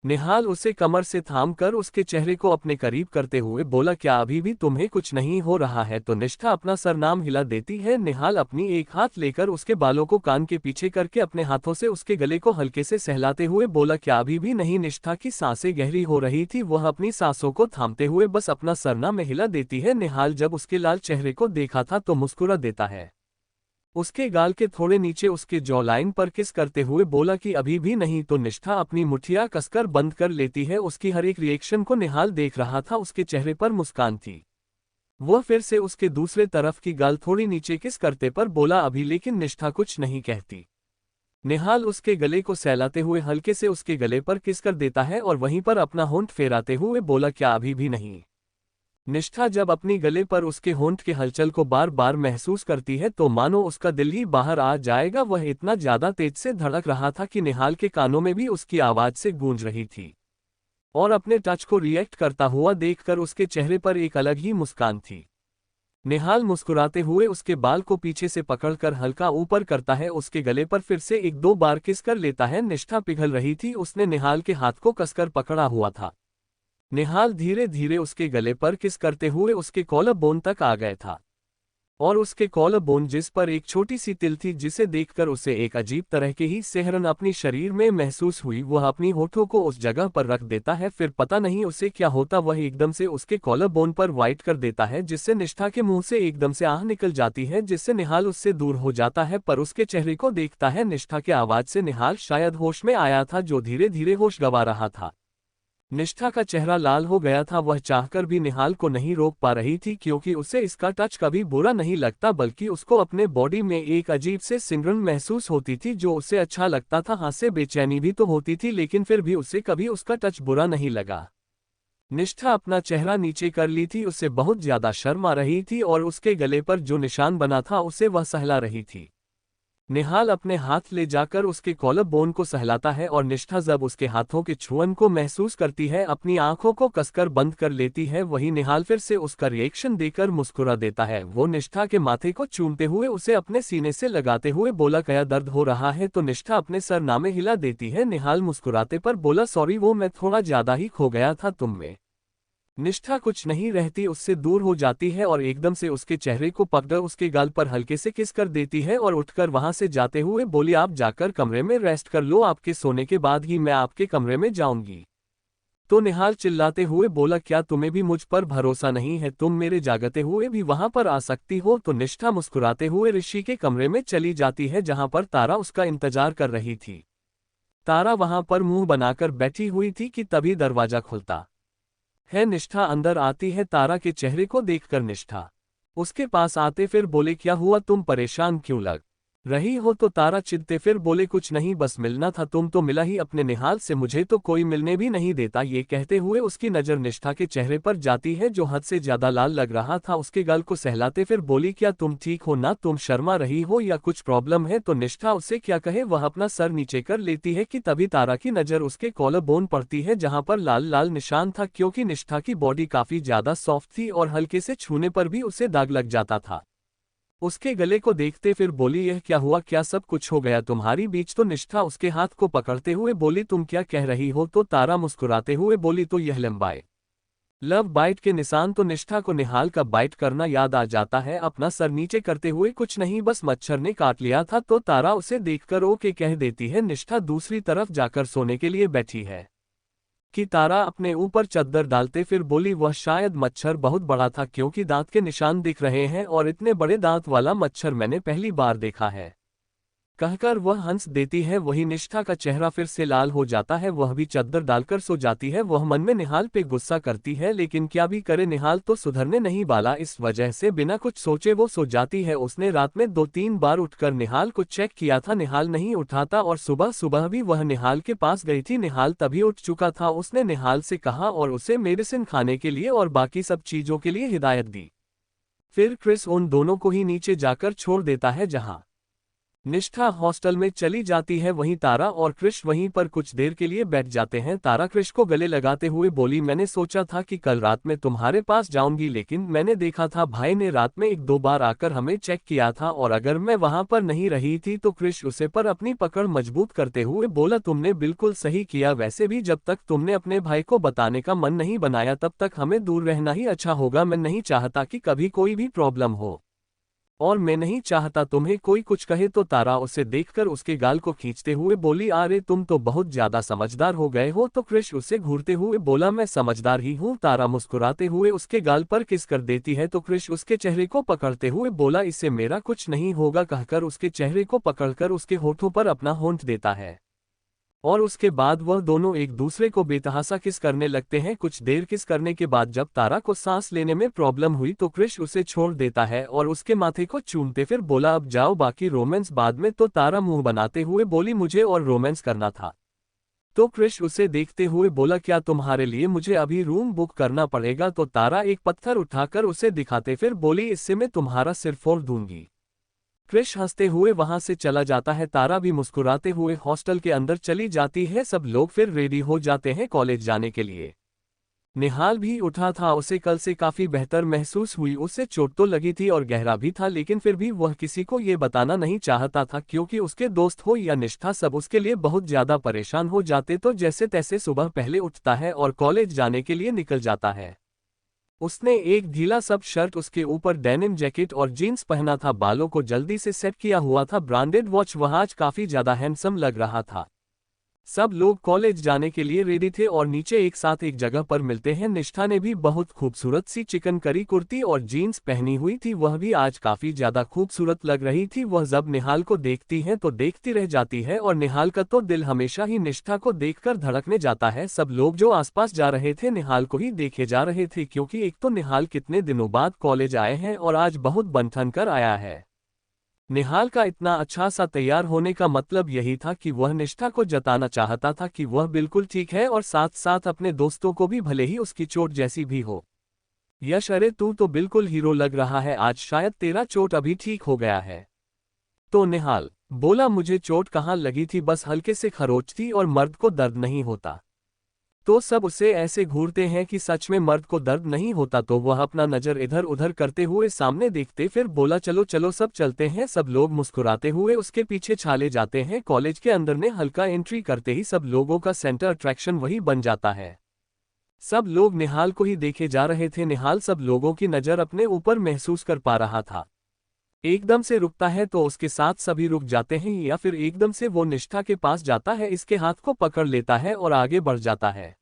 निहाल उसे कमर से थामकर उसके चेहरे को अपने करीब करते हुए बोला, क्या अभी भी तुम्हें कुछ नहीं हो रहा है? तो निष्ठा अपना सर नाम हिला देती है। निहाल अपनी एक हाथ लेकर उसके बालों को कान के पीछे करके अपने हाथों से उसके गले को हल्के से सहलाते हुए बोला, क्या अभी भी नहीं? निष्ठा की सांसें गहरी हो रही थी, वह अपनी सांसों को थामते हुए बस अपना सरना में हिला देती है। निहाल जब उसके लाल चेहरे को देखा था तो मुस्कुरा देता है। उसके गाल के थोड़े नीचे उसके जॉ लाइन पर किस करते हुए बोला कि अभी भी नहीं। तो निष्ठा अपनी मुठ्ठियां कसकर बंद कर लेती है। उसकी हर एक रिएक्शन को निहाल देख रहा था, उसके चेहरे पर मुस्कान थी। वह फिर से उसके दूसरे तरफ की गाल थोड़ी नीचे किस करते पर बोला, अभी? लेकिन निष्ठा कुछ नहीं कहती। निहाल उसके गले को सहलाते हुए हल्के से उसके गले पर किस कर देता है और वहीं पर अपना होंठ फेराते हुए बोला, क्या अभी भी नहीं? निष्ठा जब अपनी गले पर उसके होंठ के हलचल को बार बार महसूस करती है तो मानो उसका दिल ही बाहर आ जाएगा। वह इतना ज्यादा तेज से धड़क रहा था कि निहाल के कानों में भी उसकी आवाज से गूंज रही थी। और अपने टच को रिएक्ट करता हुआ देखकर उसके चेहरे पर एक अलग ही मुस्कान थी। निहाल मुस्कुराते हुए उसके बाल को पीछे से पकड़कर हल्का ऊपर करता है, उसके गले पर फिर से एक दो बार किस कर लेता है। निष्ठा पिघल रही थी, उसने निहाल के हाथ को कसकर पकड़ा हुआ था। निहाल धीरे धीरे उसके गले पर किस करते हुए उसके कॉलर बोन तक आ गया था और उसके कॉलर बोन जिस पर एक छोटी सी तिल थी, जिसे देखकर उसे एक अजीब तरह के ही सिहरन अपनी शरीर में महसूस हुई। वह अपनी होठों को उस जगह पर रख देता है, फिर पता नहीं उसे क्या होता, वह एकदम से उसके कॉलर बोन पर वाइट कर देता है, जिससे निष्ठा के मुंह से एकदम से आह निकल जाती है, जिससे निहाल उससे दूर हो जाता है पर उसके चेहरे को देखता है। निष्ठा के आवाज से निहाल शायद होश में आया था, जो धीरे धीरे होश गंवा रहा था। निष्ठा का चेहरा लाल हो गया था, वह चाहकर भी निहाल को नहीं रोक पा रही थी, क्योंकि उसे इसका टच कभी बुरा नहीं लगता, बल्कि उसको अपने बॉडी में एक अजीब से सिमरन महसूस होती थी जो उसे अच्छा लगता था। हाँ, से बेचैनी भी तो होती थी, लेकिन फिर भी उसे कभी उसका टच बुरा नहीं लगा। निष्ठा अपना चेहरा नीचे कर ली थी, उसे बहुत ज्यादा शर्म आ रही थी और उसके गले पर जो निशान बना था उसे वह सहला रही थी। निहाल अपने हाथ ले जाकर उसके कॉलर बोन को सहलाता है और निष्ठा जब उसके हाथों के छुअन को महसूस करती है, अपनी आंखों को कसकर बंद कर लेती है। वही निहाल फिर से उसका रिएक्शन देकर मुस्कुरा देता है। वो निष्ठा के माथे को चूमते हुए उसे अपने सीने से लगाते हुए बोला, क्या दर्द हो रहा है? तो निष्ठा अपने सरनामे हिला देती है। निहाल मुस्कुराते पर बोला, सॉरी, वो मैं थोड़ा ज्यादा ही खो गया था तुम में। निष्ठा कुछ नहीं रहती, उससे दूर हो जाती है और एकदम से उसके चेहरे को पकड़ उसके गाल पर हल्के से किस कर देती है और उठकर वहां से जाते हुए बोली, आप जाकर कमरे में रेस्ट कर लो, आपके सोने के बाद ही मैं आपके कमरे में जाऊंगी। तो निहाल चिल्लाते हुए बोला, क्या तुम्हें भी मुझ पर भरोसा नहीं है? तुम मेरे जागते हुए भी वहां पर आ सकती हो। तो निष्ठा मुस्कुराते हुए ऋषि के कमरे में चली जाती है, जहां पर तारा उसका इंतजार कर रही थी। तारा वहां पर मुंह बनाकर बैठी हुई थी कि तभी दरवाजा खुलता है। निष्ठा अंदर आती है, तारा के चेहरे को देखकर निष्ठा उसके पास आते फिर बोले, क्या हुआ, तुम परेशान क्यों लग रही हो? तो तारा चिढ़ते फिर बोले, कुछ नहीं, बस मिलना था, तुम तो मिला ही अपने निहाल से, मुझे तो कोई मिलने भी नहीं देता। ये कहते हुए उसकी नज़र निष्ठा के चेहरे पर जाती है, जो हद से ज्यादा लाल लग रहा था। उसके गाल को सहलाते फिर बोली, क्या तुम ठीक हो ना? तुम शर्मा रही हो या कुछ प्रॉब्लम है? तो निष्ठा उसे क्या कहे, वह अपना सर नीचे कर लेती है कि तभी तारा की नज़र उसके कॉलर बोन पड़ती है, जहां पर लाल लाल निशान था, क्योंकि निष्ठा की बॉडी काफी ज्यादा सॉफ्ट थी और हल्के से छूने पर भी उसे दाग लग जाता था। उसके गले को देखते फिर बोली, यह क्या हुआ, क्या सब कुछ हो गया तुम्हारी बीच? तो निष्ठा उसके हाथ को पकड़ते हुए बोली, तुम क्या कह रही हो? तो तारा मुस्कुराते हुए बोली, तो यह लंबाई लव बाइट के निशान। तो निष्ठा को निहाल का बाइट करना याद आ जाता है, अपना सर नीचे करते हुए, कुछ नहीं, बस मच्छर ने काट लिया था। तो तारा उसे देखकर ओके कह देती है। निष्ठा दूसरी तरफ जाकर सोने के लिए बैठी है कि तारा अपने ऊपर चद्दर डालते फिर बोली, वह शायद मच्छर बहुत बड़ा था, क्योंकि दांत के निशान दिख रहे हैं और इतने बड़े दांत वाला मच्छर मैंने पहली बार देखा है। कहकर वह हंस देती है। वही निष्ठा का चेहरा फिर से लाल हो जाता है, वह भी चद्दर डालकर सो जाती है। वह मन में निहाल पे गुस्सा करती है, लेकिन क्या भी करे, निहाल तो सुधरने नहीं वाला, इस वजह से बिना कुछ सोचे वो सो जाती है। उसने रात में 2-3 बार उठकर निहाल को चेक किया था, निहाल नहीं उठाता और सुबह सुबह भी वह निहाल के पास गई थी। निहाल तभी उठ चुका था। उसने निहाल से कहा और उसे मेडिसिन खाने के लिए और बाकी सब चीजों के लिए हिदायत दी। फिर क्रिस उन दोनों को ही नीचे जाकर छोड़ देता है, जहां निष्ठा हॉस्टल में चली जाती है। वहीं तारा और कृष वहीं पर कुछ देर के लिए बैठ जाते हैं। तारा कृष को गले लगाते हुए बोली, मैंने सोचा था कि कल रात में तुम्हारे पास जाऊंगी, लेकिन मैंने देखा था भाई ने रात में 1-2 बार आकर हमें चेक किया था, और अगर मैं वहां पर नहीं रही थी तो कृष उसे पर अपनी पकड़ मजबूत करते हुए बोला, तुमने बिल्कुल सही किया। वैसे भी जब तक तुमने अपने भाई को बताने का मन नहीं बनाया तब तक हमें दूर रहना ही अच्छा होगा। मैं नहीं चाहता कि कभी कोई भी प्रॉब्लम हो, और मैं नहीं चाहता तुम्हें कोई कुछ कहे। तो तारा उसे देखकर उसके गाल को खींचते हुए बोली, अरे तुम तो बहुत ज्यादा समझदार हो गए हो। तो कृष उसे घूरते हुए बोला, मैं समझदार ही हूँ। तारा मुस्कुराते हुए उसके गाल पर किस कर देती है तो कृष उसके चेहरे को पकड़ते हुए बोला, इससे मेरा कुछ नहीं होगा, कहकर उसके चेहरे को पकड़कर उसके होठों पर अपना होंठ देता है, और उसके बाद वह दोनों एक दूसरे को बेतहासा किस करने लगते हैं। कुछ देर किस करने के बाद जब तारा को सांस लेने में प्रॉब्लम हुई तो कृष उसे छोड़ देता है और उसके माथे को चूमते फिर बोला, अब जाओ, बाकी रोमांस बाद में। तो तारा मुंह बनाते हुए बोली, मुझे और रोमांस करना था। तो कृष उसे देखते हुए बोला, क्या तुम्हारे लिए मुझे अभी रूम बुक करना पड़ेगा? तो तारा एक पत्थर उठाकर उसे दिखाते फिर बोली, इससे मैं तुम्हारा सिर फोड़ दूंगी। कृष हंसते हुए वहां से चला जाता है। तारा भी मुस्कुराते हुए हॉस्टल के अंदर चली जाती है। सब लोग फिर रेडी हो जाते हैं कॉलेज जाने के लिए। निहाल भी उठा था, उसे कल से काफी बेहतर महसूस हुई। उसे चोट तो लगी थी और गहरा भी था, लेकिन फिर भी वह किसी को ये बताना नहीं चाहता था, क्योंकि उसके दोस्त हो या निष्ठा सब उसके लिए बहुत ज्यादा परेशान हो जाते। तो जैसे तैसे सुबह पहले उठता है और कॉलेज जाने के लिए निकल जाता है। उसने एक ढीला सब शर्ट, उसके ऊपर डेनिम जैकेट और जीन्स पहना था। बालों को जल्दी से सेट किया हुआ था। ब्रांडेड वॉच, वह आज काफी ज्यादा हैंडसम लग रहा था। सब लोग कॉलेज जाने के लिए रेडी थे और नीचे एक साथ एक जगह पर मिलते हैं। निष्ठा ने भी बहुत खूबसूरत सी चिकन करी कुर्ती और जीन्स पहनी हुई थी, वह भी आज काफी ज्यादा खूबसूरत लग रही थी। वह जब निहाल को देखती है तो देखती रह जाती है, और निहाल का तो दिल हमेशा ही निष्ठा को देखकर धड़कने जाता है। सब लोग जो आसपास जा रहे थे निहाल को ही देखे जा रहे थे, क्योंकि एक तो निहाल कितने दिनों बाद कॉलेज आए हैं और आज बहुत बन-ठन कर आया है। निहाल का इतना अच्छा सा तैयार होने का मतलब यही था कि वह निष्ठा को जताना चाहता था कि वह बिल्कुल ठीक है, और साथ साथ अपने दोस्तों को भी, भले ही उसकी चोट जैसी भी हो। यश, अरे तू तो बिल्कुल हीरो लग रहा है आज, शायद तेरा चोट अभी ठीक हो गया है। तो निहाल बोला, मुझे चोट कहाँ लगी थी, बस हल्के से खरोच थी और मर्द को दर्द नहीं होता। तो सब उसे ऐसे घूरते हैं कि सच में मर्द को दर्द नहीं होता। तो वह अपना नजर इधर उधर करते हुए सामने देखते फिर बोला, चलो चलो सब चलते हैं। सब लोग मुस्कुराते हुए उसके पीछे छाले जाते हैं। कॉलेज के अंदर ने हल्का एंट्री करते ही सब लोगों का सेंटर अट्रैक्शन वही बन जाता है। सब लोग निहाल को ही देखे जा रहे थे। निहाल सब लोगों की नजर अपने ऊपर महसूस कर पा रहा था। एकदम से रुकता है तो उसके साथ सभी रुक जाते हैं, या फिर एकदम से वो निष्ठा के पास जाता है, इसके हाथ को पकड़ लेता है और आगे बढ़ जाता है।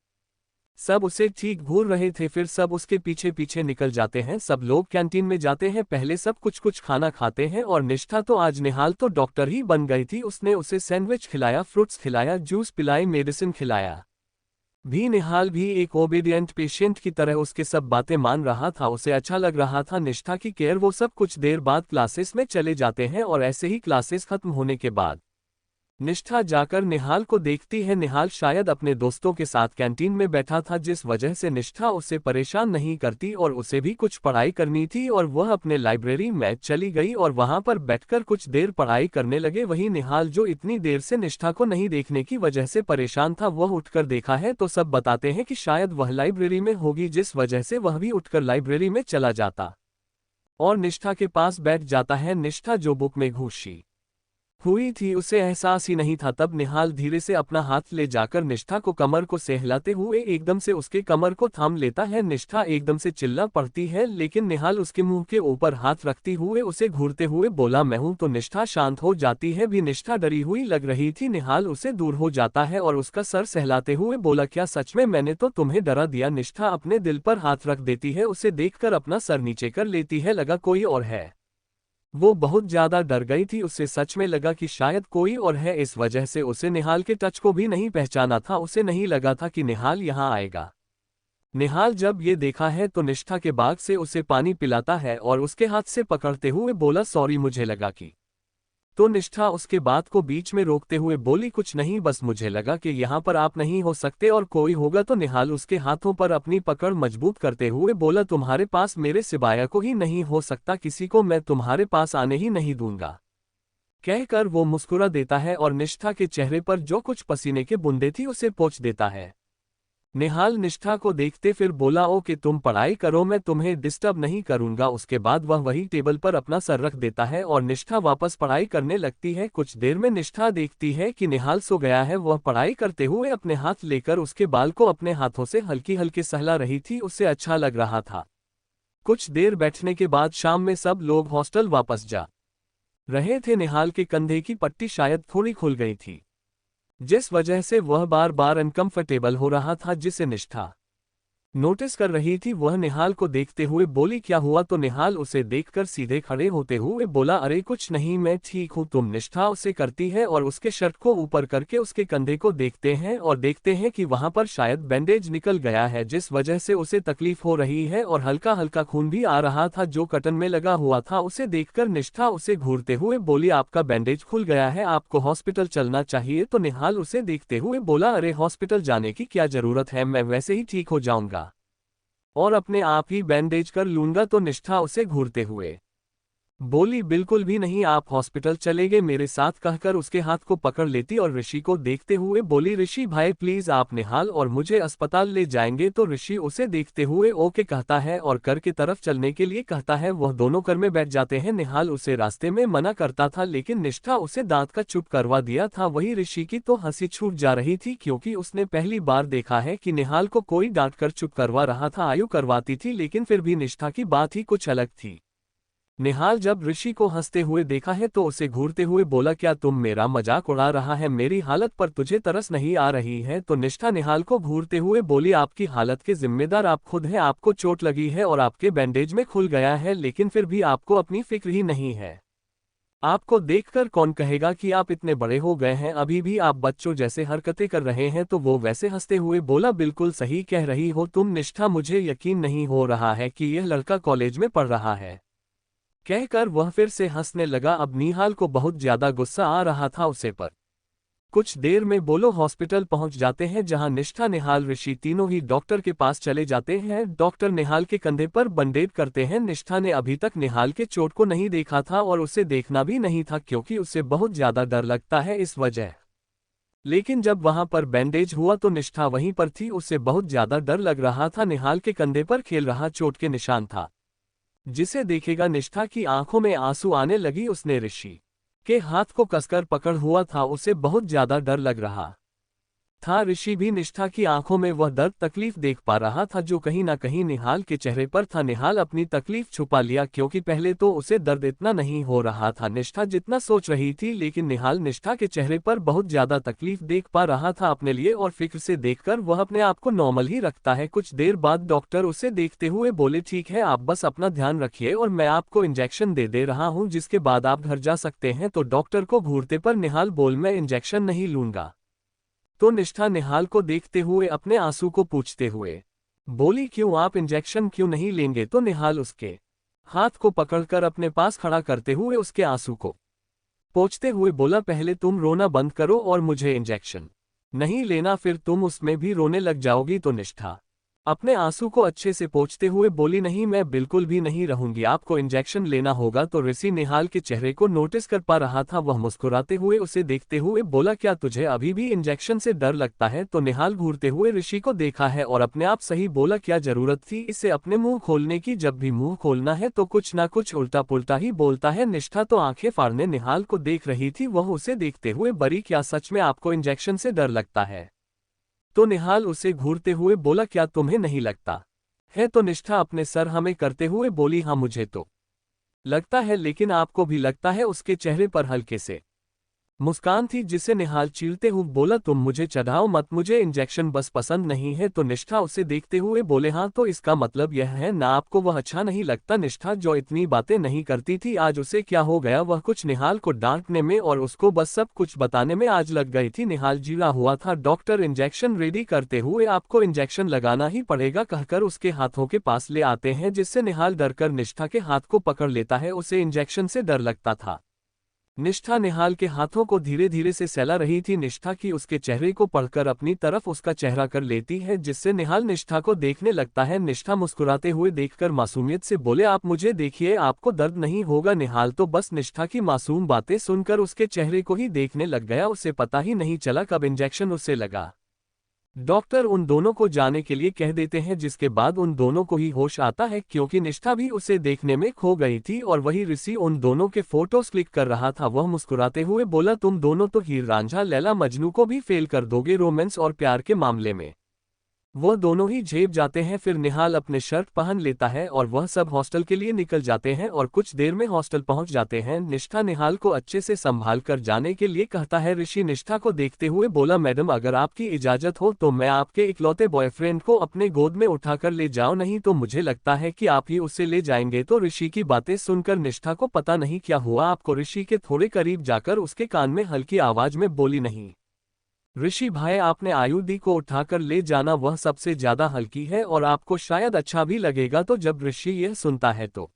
सब उसे ठीक घूर रहे थे, फिर सब उसके पीछे पीछे निकल जाते हैं। सब लोग कैंटीन में जाते हैं, पहले सब कुछ कुछ खाना खाते हैं। और निष्ठा तो आज, निहाल तो डॉक्टर ही बन गई थी। उसने उसे सैंडविच खिलाया, फ्रूट्स खिलाया, जूस पिलाई, मेडिसिन खिलाया भी। निहाल भी एक ओबीडियंट पेशेंट की तरह उसके सब बातें मान रहा था। उसे अच्छा लग रहा था निष्ठा की केयर। वो सब कुछ देर बाद क्लासेस में चले जाते हैं, और ऐसे ही क्लासेस खत्म होने के बाद निष्ठा जाकर निहाल को देखती है। निहाल शायद अपने दोस्तों के साथ कैंटीन में बैठा था, जिस वजह से निष्ठा उसे परेशान नहीं करती, और उसे भी कुछ पढ़ाई करनी थी, और वह अपने लाइब्रेरी में चली गई और वहां पर बैठकर कुछ देर पढ़ाई करने लगे। वहीं निहाल, जो इतनी देर से निष्ठा को नहीं देखने की वजह से परेशान था, वह उठकर देखा है तो सब बताते हैं कि शायद वह लाइब्रेरी में होगी, जिस वजह से वह भी उठकर लाइब्रेरी में चला जाता और निष्ठा के पास बैठ जाता है। निष्ठा जो बुक में घुसी हुई थी उसे एहसास ही नहीं था। तब निहाल धीरे से अपना हाथ ले जाकर निष्ठा को कमर को सहलाते हुए एकदम से उसके कमर को थाम लेता है। निष्ठा एकदम से चिल्ला पड़ती है, लेकिन निहाल उसके मुंह के ऊपर हाथ रखती हुए उसे घूरते हुए बोला, मैं हूं। तो निष्ठा शांत हो जाती है भी। निष्ठा डरी हुई लग रही थी। निहाल उससे दूर हो जाता है और उसका सर सहलाते हुए बोला, क्या सच में? मैंने तो तुम्हें डरा दिया। निष्ठा अपने दिल पर हाथ रख देती है, उसे देखकर अपना सर नीचे कर लेती है, लगा कोई और है। वो बहुत ज्यादा डर गई थी, उसे सच में लगा कि शायद कोई और है। इस वजह से उसे निहाल के टच को भी नहीं पहचाना था। उसे नहीं लगा था कि निहाल यहाँ आएगा। निहाल जब ये देखा है तो निष्ठा के बाग से उसे पानी पिलाता है और उसके हाथ से पकड़ते हुए बोला, सॉरी, मुझे लगा कि। तो निष्ठा उसके बात को बीच में रोकते हुए बोली, कुछ नहीं, बस मुझे लगा कि यहाँ पर आप नहीं हो सकते और कोई होगा। तो निहाल उसके हाथों पर अपनी पकड़ मजबूत करते हुए बोला, तुम्हारे पास मेरे सिवाय को ही नहीं हो सकता, किसी को मैं तुम्हारे पास आने ही नहीं दूंगा। कहकर वो मुस्कुरा देता है और निष्ठा के चेहरे पर जो कुछ पसीने के बूंदे थी उसे पोंछ देता है। निहाल निष्ठा को देखते फिर बोला, ओ कि तुम पढ़ाई करो, मैं तुम्हें डिस्टर्ब नहीं करूंगा। उसके बाद वह वही टेबल पर अपना सर रख देता है और निष्ठा वापस पढ़ाई करने लगती है। कुछ देर में निष्ठा देखती है कि निहाल सो गया है। वह पढ़ाई करते हुए अपने हाथ लेकर उसके बाल को अपने हाथों से हल्की हल्की सहला रही थी, उससे अच्छा लग रहा था। कुछ देर बैठने के बाद शाम में सब लोग हॉस्टल वापस जा रहे थे। निहाल के कंधे की पट्टी शायद थोड़ी खुल गई थी, जिस वजह से वह बार बार अनकंफर्टेबल हो रहा था, जिसे निष्ठा नोटिस कर रही थी। वह निहाल को देखते हुए बोली, क्या हुआ? तो निहाल उसे देखकर सीधे खड़े होते हुए बोला, अरे कुछ नहीं, मैं ठीक हूँ। तुम? निष्ठा उसे करती है और उसके शर्ट को ऊपर करके उसके कंधे को देखते हैं और देखते हैं कि वहां पर शायद बैंडेज निकल गया है, जिस वजह से उसे तकलीफ हो रही है और हल्का हल्का खून भी आ रहा था जो कटन में लगा हुआ था। उसे देखकर निष्ठा उसे घूरते हुए बोली, आपका बैंडेज खुल गया है, आपको हॉस्पिटल चलना चाहिए। तो निहाल उसे देखते हुए बोला, अरे हॉस्पिटल जाने की क्या जरूरत है, मैं वैसे ही ठीक हो जाऊंगा और अपने आप ही बैंडेज कर लूंगा। तो निष्ठा उसे घूरते हुए बोली, बिल्कुल भी नहीं, आप हॉस्पिटल चलेंगे मेरे साथ, कहकर उसके हाथ को पकड़ लेती और ऋषि को देखते हुए बोली, ऋषि भाई प्लीज आप निहाल और मुझे अस्पताल ले जाएंगे। तो ऋषि उसे देखते हुए ओके कहता है और कर की तरफ चलने के लिए कहता है। वह दोनों कर में बैठ जाते हैं। निहाल उसे रास्ते में मना करता था लेकिन निष्ठा उसे दांत का चुप करवा दिया था। वही ऋषि की तो हंसी छूट जा रही थी क्योंकि उसने पहली बार देखा है कि निहाल को कोई डांट कर चुप करवा रहा था। आयु करवाती थी लेकिन फिर भी निष्ठा की बात ही कुछ अलग थी। निहाल जब ऋषि को हंसते हुए देखा है तो उसे घूरते हुए बोला, क्या तुम मेरा मजाक उड़ा रहा है? मेरी हालत पर तुझे तरस नहीं आ रही है? तो निष्ठा निहाल को घूरते हुए बोली, आपकी हालत के जिम्मेदार आप खुद हैं। आपको चोट लगी है और आपके बैंडेज में खुल गया है लेकिन फिर भी आपको अपनी फिक्र ही नहीं है। आपको देखकर कौन कहेगा कि आप इतने बड़े हो गए हैं, अभी भी आप बच्चों जैसे हरकतें कर रहे हैं। तो वो वैसे हंसते हुए बोला, बिल्कुल सही कह रही हो तुम निष्ठा, मुझे यकीन नहीं हो रहा है कि यह लड़का कॉलेज में पढ़ रहा है। कहकर वह फिर से हंसने लगा। अब निहाल को बहुत ज्यादा गुस्सा आ रहा था उसे पर। कुछ देर में बोलो हॉस्पिटल पहुंच जाते हैं जहां निष्ठा निहाल ऋषि तीनों ही डॉक्टर के पास चले जाते हैं। डॉक्टर निहाल के कंधे पर बैंडेज करते हैं। निष्ठा ने अभी तक निहाल के चोट को नहीं देखा था और उसे देखना भी नहीं था क्योंकि उसे बहुत ज्यादा डर लगता है इस वजह। लेकिन जब वहां पर बैंडेज हुआ तो निष्ठा वहीं पर थी, उसे बहुत ज्यादा डर लग रहा था। निहाल के कंधे पर खेल रहा चोट के निशान था, जिसे देखेगा निष्ठा की आंखों में आंसू आने लगी। उसने ऋषि के हाथ को कसकर पकड़ हुआ था, उसे बहुत ज्यादा डर लग रहा था। ऋषि भी निष्ठा की आंखों में वह दर्द तकलीफ देख पा रहा था जो कहीं ना कहीं निहाल के चेहरे पर था। निहाल अपनी तकलीफ छुपा लिया क्योंकि पहले तो उसे दर्द इतना नहीं हो रहा था निष्ठा जितना सोच रही थी, लेकिन निहाल निष्ठा के चेहरे पर बहुत ज्यादा तकलीफ देख पा रहा था अपने लिए और फिक्र से देखकर वह अपने आप को नॉर्मल ही रखता है। कुछ देर बाद डॉक्टर उसे देखते हुए बोले, ठीक है आप बस अपना ध्यान रखिए और मैं आपको इंजेक्शन दे रहा हूं जिसके बाद आप घर जा सकते हैं। तो डॉक्टर को घूरते पर निहाल बोल, मैं इंजेक्शन नहीं लूंगा। तो निष्ठा निहाल को देखते हुए अपने आंसू को पूछते हुए बोली, क्यों आप इंजेक्शन क्यों नहीं लेंगे? तो निहाल उसके हाथ को पकड़कर अपने पास खड़ा करते हुए उसके आंसू को पोंछते हुए बोला, पहले तुम रोना बंद करो और मुझे इंजेक्शन नहीं लेना, फिर तुम उसमें भी रोने लग जाओगी। तो निष्ठा अपने आंसू को अच्छे से पोंछते हुए बोली, नहीं मैं बिल्कुल भी नहीं रहूंगी, आपको इंजेक्शन लेना होगा। तो ऋषि निहाल के चेहरे को नोटिस कर पा रहा था। वह मुस्कुराते हुए उसे देखते हुए बोला, क्या तुझे अभी भी इंजेक्शन से डर लगता है? तो निहाल घूरते हुए ऋषि को देखा है और अपने आप सही बोला, क्या जरूरत थी इसे अपने मुंह खोलने की? जब भी मुंह खोलना है तो कुछ ना कुछ उल्टा पुल्टा ही बोलता है। निष्ठा तो आंखें फाड़ने निहाल को देख रही थी। वह उसे देखते हुए बड़ी, क्या सच में आपको इंजेक्शन से डर लगता है? तो निहाल उसे घूरते हुए बोला, क्या तुम्हें नहीं लगता है? तो निष्ठा अपने सर हमें करते हुए बोली, हाँ मुझे तो लगता है, लेकिन आपको भी लगता है? उसके चेहरे पर हल्के से मुस्कान थी जिसे निहाल चीरते हुए बोला, तुम मुझे चढ़ाओ मत, मुझे इंजेक्शन बस पसंद नहीं है। तो निष्ठा उसे देखते हुए बोले, हाँ तो इसका मतलब यह है ना आपको वह अच्छा नहीं लगता? निष्ठा जो इतनी बातें नहीं करती थी, आज उसे क्या हो गया? वह कुछ निहाल को डांटने में और उसको बस सब कुछ बताने में आज लग गई थी। निहाल जीरा हुआ था। डॉक्टर इंजेक्शन रेडी करते हुए, आपको इंजेक्शन लगाना ही पड़ेगा कहकर उसके हाथों के पास ले आते हैं, जिससे निहाल डरकर निष्ठा के हाथ को पकड़ लेता है। उसे इंजेक्शन से डर लगता था। निष्ठा निहाल के हाथों को धीरे धीरे से सहला रही थी। निष्ठा की उसके चेहरे को पढ़कर अपनी तरफ उसका चेहरा कर लेती है, जिससे निहाल निष्ठा को देखने लगता है। निष्ठा मुस्कुराते हुए देखकर मासूमियत से बोले, आप मुझे देखिए, आपको दर्द नहीं होगा। निहाल तो बस निष्ठा की मासूम बातें सुनकर उसके चेहरे को ही देखने लग गया। उसे पता ही नहीं चला कब इंजेक्शन उसे लगा। डॉक्टर उन दोनों को जाने के लिए कह देते हैं, जिसके बाद उन दोनों को ही होश आता है, क्योंकि निष्ठा भी उसे देखने में खो गई थी और वही ऋषि उन दोनों के फोटोज क्लिक कर रहा था। वह मुस्कुराते हुए बोला, तुम दोनों तो हीर रांझा लैला मजनू को भी फेल कर दोगे रोमांस और प्यार के मामले में। वह दोनों ही झेप जाते हैं। फिर निहाल अपने शर्ट पहन लेता है और वह सब हॉस्टल के लिए निकल जाते हैं और कुछ देर में हॉस्टल पहुंच जाते हैं। निष्ठा निहाल को अच्छे से संभाल कर जाने के लिए कहता है। ऋषि निष्ठा को देखते हुए बोला, मैडम अगर आपकी इजाजत हो तो मैं आपके इकलौते बॉयफ्रेंड को अपने गोद में उठाकर ले जाऊं, नहीं तो मुझे लगता है कि आप ही उसे ले जाएंगे। तो ऋषि की बातें सुनकर निष्ठा को पता नहीं क्या हुआ। आपको ऋषि के थोड़े करीब जाकर उसके कान में हल्की आवाज में बोली, नहीं ऋषि भाई, आपने आयु दी को उठाकर ले जाना, वह सबसे ज्यादा हल्की है और आपको शायद अच्छा भी लगेगा। तो जब ऋषि यह सुनता है तो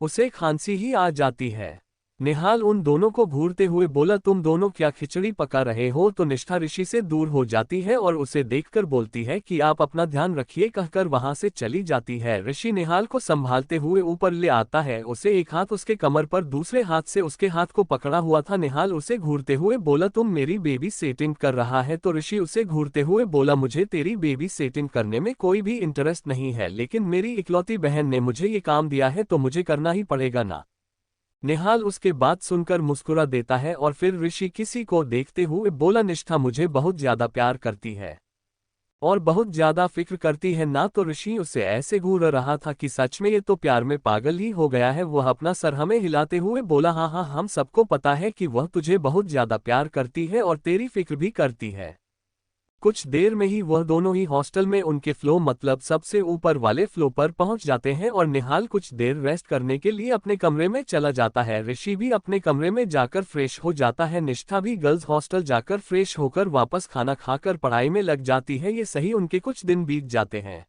उसे खांसी ही आ जाती है। निहाल उन दोनों को घूरते हुए बोला, तुम दोनों क्या खिचड़ी पका रहे हो। तो निष्ठा ऋषि से दूर हो जाती है और उसे देखकर बोलती है कि आप अपना ध्यान रखिए, कहकर वहां से चली जाती है। ऋषि निहाल को संभालते हुए ऊपर ले आता है। उसे एक हाथ उसके कमर पर, दूसरे हाथ से उसके हाथ को पकड़ा हुआ था। निहाल उसे घूरते हुए बोला, तुम मेरी बेबी सेटिंग कर रहा है। तो ऋषि उसे घूरते हुए बोला, मुझे तेरी बेबी सेटिंग करने में कोई भी इंटरेस्ट नहीं है, लेकिन मेरी इकलौती बहन ने मुझे ये काम दिया है तो मुझे करना ही पड़ेगा ना। निहाल उसके बात सुनकर मुस्कुरा देता है और फिर ऋषि किसी को देखते हुए बोला, निष्ठा मुझे बहुत ज्यादा प्यार करती है और बहुत ज्यादा फिक्र करती है ना। तो ऋषि उसे ऐसे घूर रहा था कि सच में ये तो प्यार में पागल ही हो गया है। वह अपना सर हमें हिलाते हुए बोला, हाँ हाँ, हम सबको पता है कि वह तुझे बहुत ज्यादा प्यार करती है और तेरी फिक्र भी करती है। कुछ देर में ही वह दोनों ही हॉस्टल में उनके फ्लो मतलब सबसे ऊपर वाले फ्लो पर पहुंच जाते हैं और निहाल कुछ देर रेस्ट करने के लिए अपने कमरे में चला जाता है। ऋषि भी अपने कमरे में जाकर फ्रेश हो जाता है। निष्ठा भी गर्ल्स हॉस्टल जाकर फ्रेश होकर वापस खाना खाकर पढ़ाई में लग जाती है। ये सही उनके कुछ दिन बीत जाते हैं।